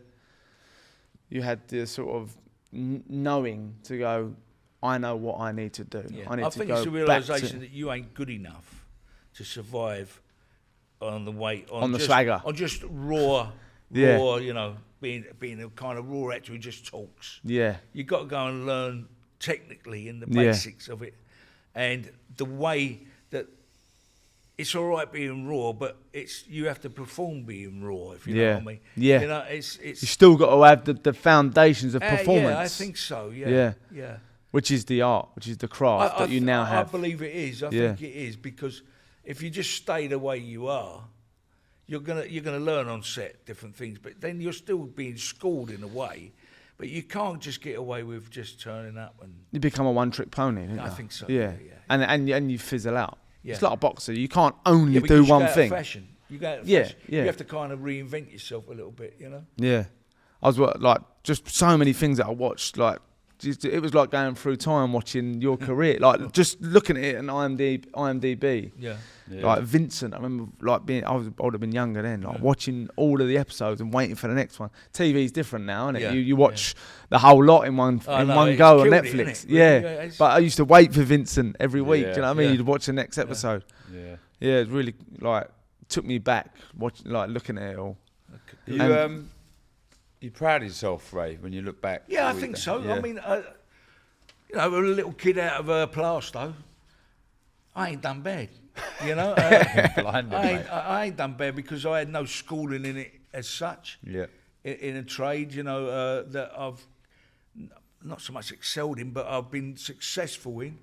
sort of knowing to go, I know what I need to do. Yeah. I need I to think go it's a back realisation to, that you ain't good enough to survive on the weight, On the just, swagger. on just raw, Yeah. you know, being a kind of raw actor who just talks. yeah, You got to go and learn technically in the Yeah. basics of it, and the way that it's all right being raw, but you have to perform being raw, if you know Yeah. what I mean. Yeah. You know, it's you still got to have the foundations of performance. Yeah, I think so. Yeah. Yeah. Yeah. Which is the art, which is the craft that you now have. I believe it is. I Yeah. think it is, because if you just stay the way you are, you're gonna learn on set different things, but then you're still being schooled in a way. But you can't just get away with just turning up and. You become a one-trick pony, don't you? I think so, Yeah, yeah. And you fizzle out. Yeah. It's like a boxer. You can't only Yeah, do because you one go out of thing. fashion. You go out of Yeah, fashion. yeah. You have to kind of reinvent yourself a little bit, you know. Yeah, I was like, just so many things that I watched, like it was like going through time watching your career, like just looking at it on IMDb. Yeah. Like Vincent, I remember like I would have been younger then, like watching all of the episodes and waiting for the next one. TV's different now, isn't it? Yeah. You watch the whole lot in one go on Netflix. Yeah. But I used to wait for Vincent every week. Do you know what I mean? Yeah. You'd watch the next episode. Yeah, it really like took me back watching, like looking at it all. You proud of yourself, Ray, when you look back? Yeah, I think so. Yeah. I mean, you know, a little kid out of a plasto, I ain't done bad. You know, I ain't done bad because I had no schooling in it as such. Yeah. In a trade, you know, that I've not so much excelled in, but I've been successful in.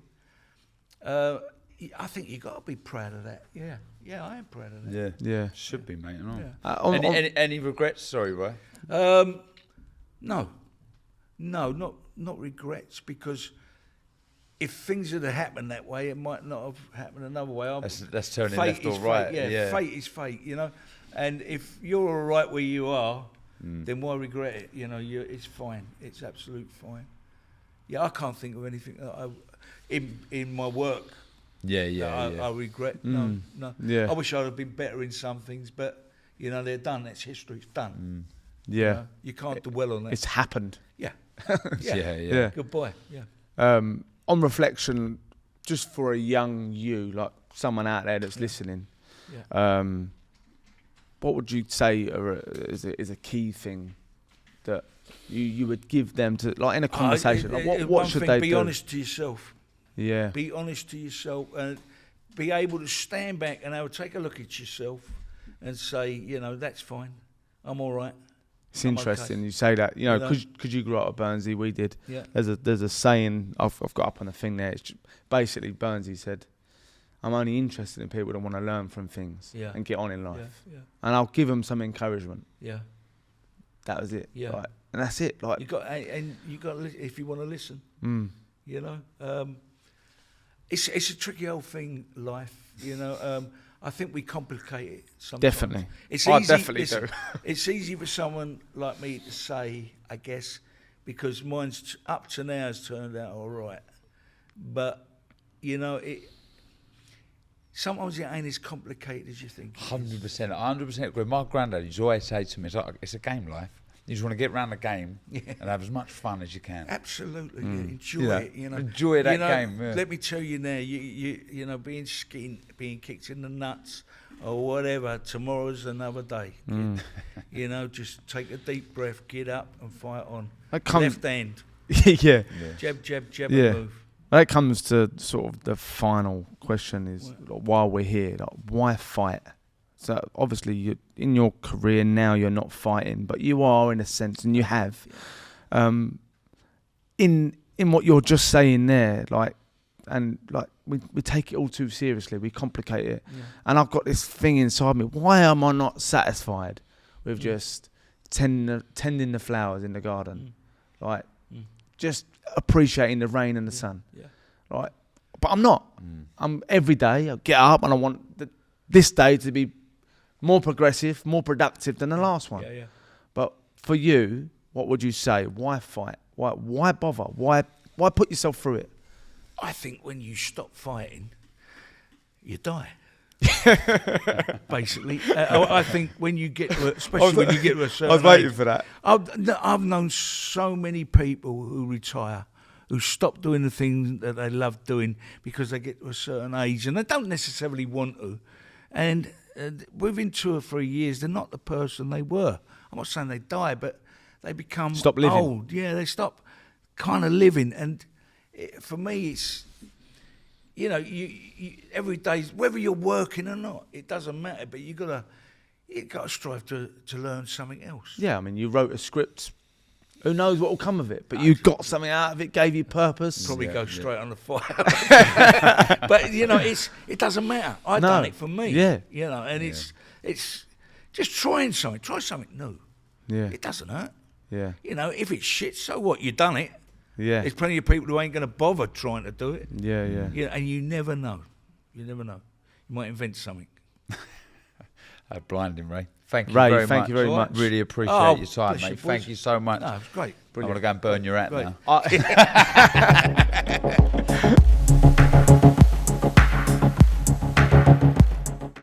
I think you got to be proud of that. Yeah, I am proud of that. Yeah. Should be, mate. Yeah. Any regrets? Sorry, Ray. No, not regrets, because if things had happened that way, it might not have happened another way. That's turning fate left or is right. Fate, yeah, fate is fate, you know. And if you're all right where you are, then why regret it? You know, it's fine. It's absolute fine. Yeah, I can't think of anything that in my work. I regret. No. Yeah. I wish I'd have been better in some things, but you know, they're done. That's history. It's done. Yeah. You know? You can't dwell on that. It's happened. Yeah. Yeah. Goodbye. Yeah. On reflection, just for a young you, like someone out there that's listening, what would you say is a key thing that you would give them to, like in a conversation? Like what should they do? Be honest to yourself. Yeah. Be honest to yourself and be able to stand back and take a look at yourself and say, you know, that's fine. I'm all right. It's interesting you say that, you know, because you grew up at Burnsy, we did. Yeah. There's a saying I've got up on the thing there. It's basically Burnsy said, "I'm only interested in people that want to learn from things and get on in life, and I'll give them some encouragement." Yeah. That was it. Yeah. Like, and that's it. Like you got if you want to listen. You know, it's a tricky old thing, life. You know. I think we complicate it sometimes. Definitely. I definitely do. It's easy for someone like me to say, I guess, because mine's up to now has turned out all right. But, you know, sometimes it ain't as complicated as you think. 100% agree. My granddad used to always say to me, it's a game, life. You just want to get around the game and have as much fun as you can. Absolutely, enjoy it. You know, enjoy that game. Yeah. Let me tell you now, you know, being skinned, being kicked in the nuts, or whatever. Tomorrow's another day. You know, just take a deep breath, get up, and fight on. Left hand. Yeah. Jab, and move. That comes to sort of the final question: is while we're here, like, why fight? So obviously, in your career now, you're not fighting, but you are in a sense, and you have. In what you're just saying there, we take it all too seriously. We complicate it, and I've got this thing inside me. Why am I not satisfied with just tending the flowers in the garden, just appreciating the rain and the sun, But I'm not. I'm every day. I get up and I want this day to be more progressive, more productive than the last one. But for you, what would you say? Why fight? Why bother? Why put yourself through it? I think when you stop fighting, you die. Basically, I think when you get to, especially when you get to a certain I was waiting age, for that. I've known so many people who retire, who stop doing the things that they love doing because they get to a certain age and they don't necessarily want to, and within 2 or 3 years they're not the person they were. I'm not saying they die, but they become stop living. Old. Yeah, they stop kind of living, and for me it's, you know, you every day, whether you're working or not, it doesn't matter, but you gotta strive to learn something else. Yeah, I mean, you wrote a script. Who knows what will come of it? But you got something out of it, gave you purpose. Probably go straight on the fire. But you know, it doesn't matter. I've done it for me. Yeah. You know, and it's just trying something. Try something new. Yeah. It doesn't hurt. Yeah. You know, if it's shit, so what? You've done it. Yeah. There's plenty of people who ain't going to bother trying to do it. Yeah. And you never know. You never know. You might invent something. Blinding, Ray. Thank you Ray, very much. thank you very much. Really appreciate Oh, your time, bless you, mate. boys. Thank you so much. No, it was great. I want to go and burn your hat Great. now.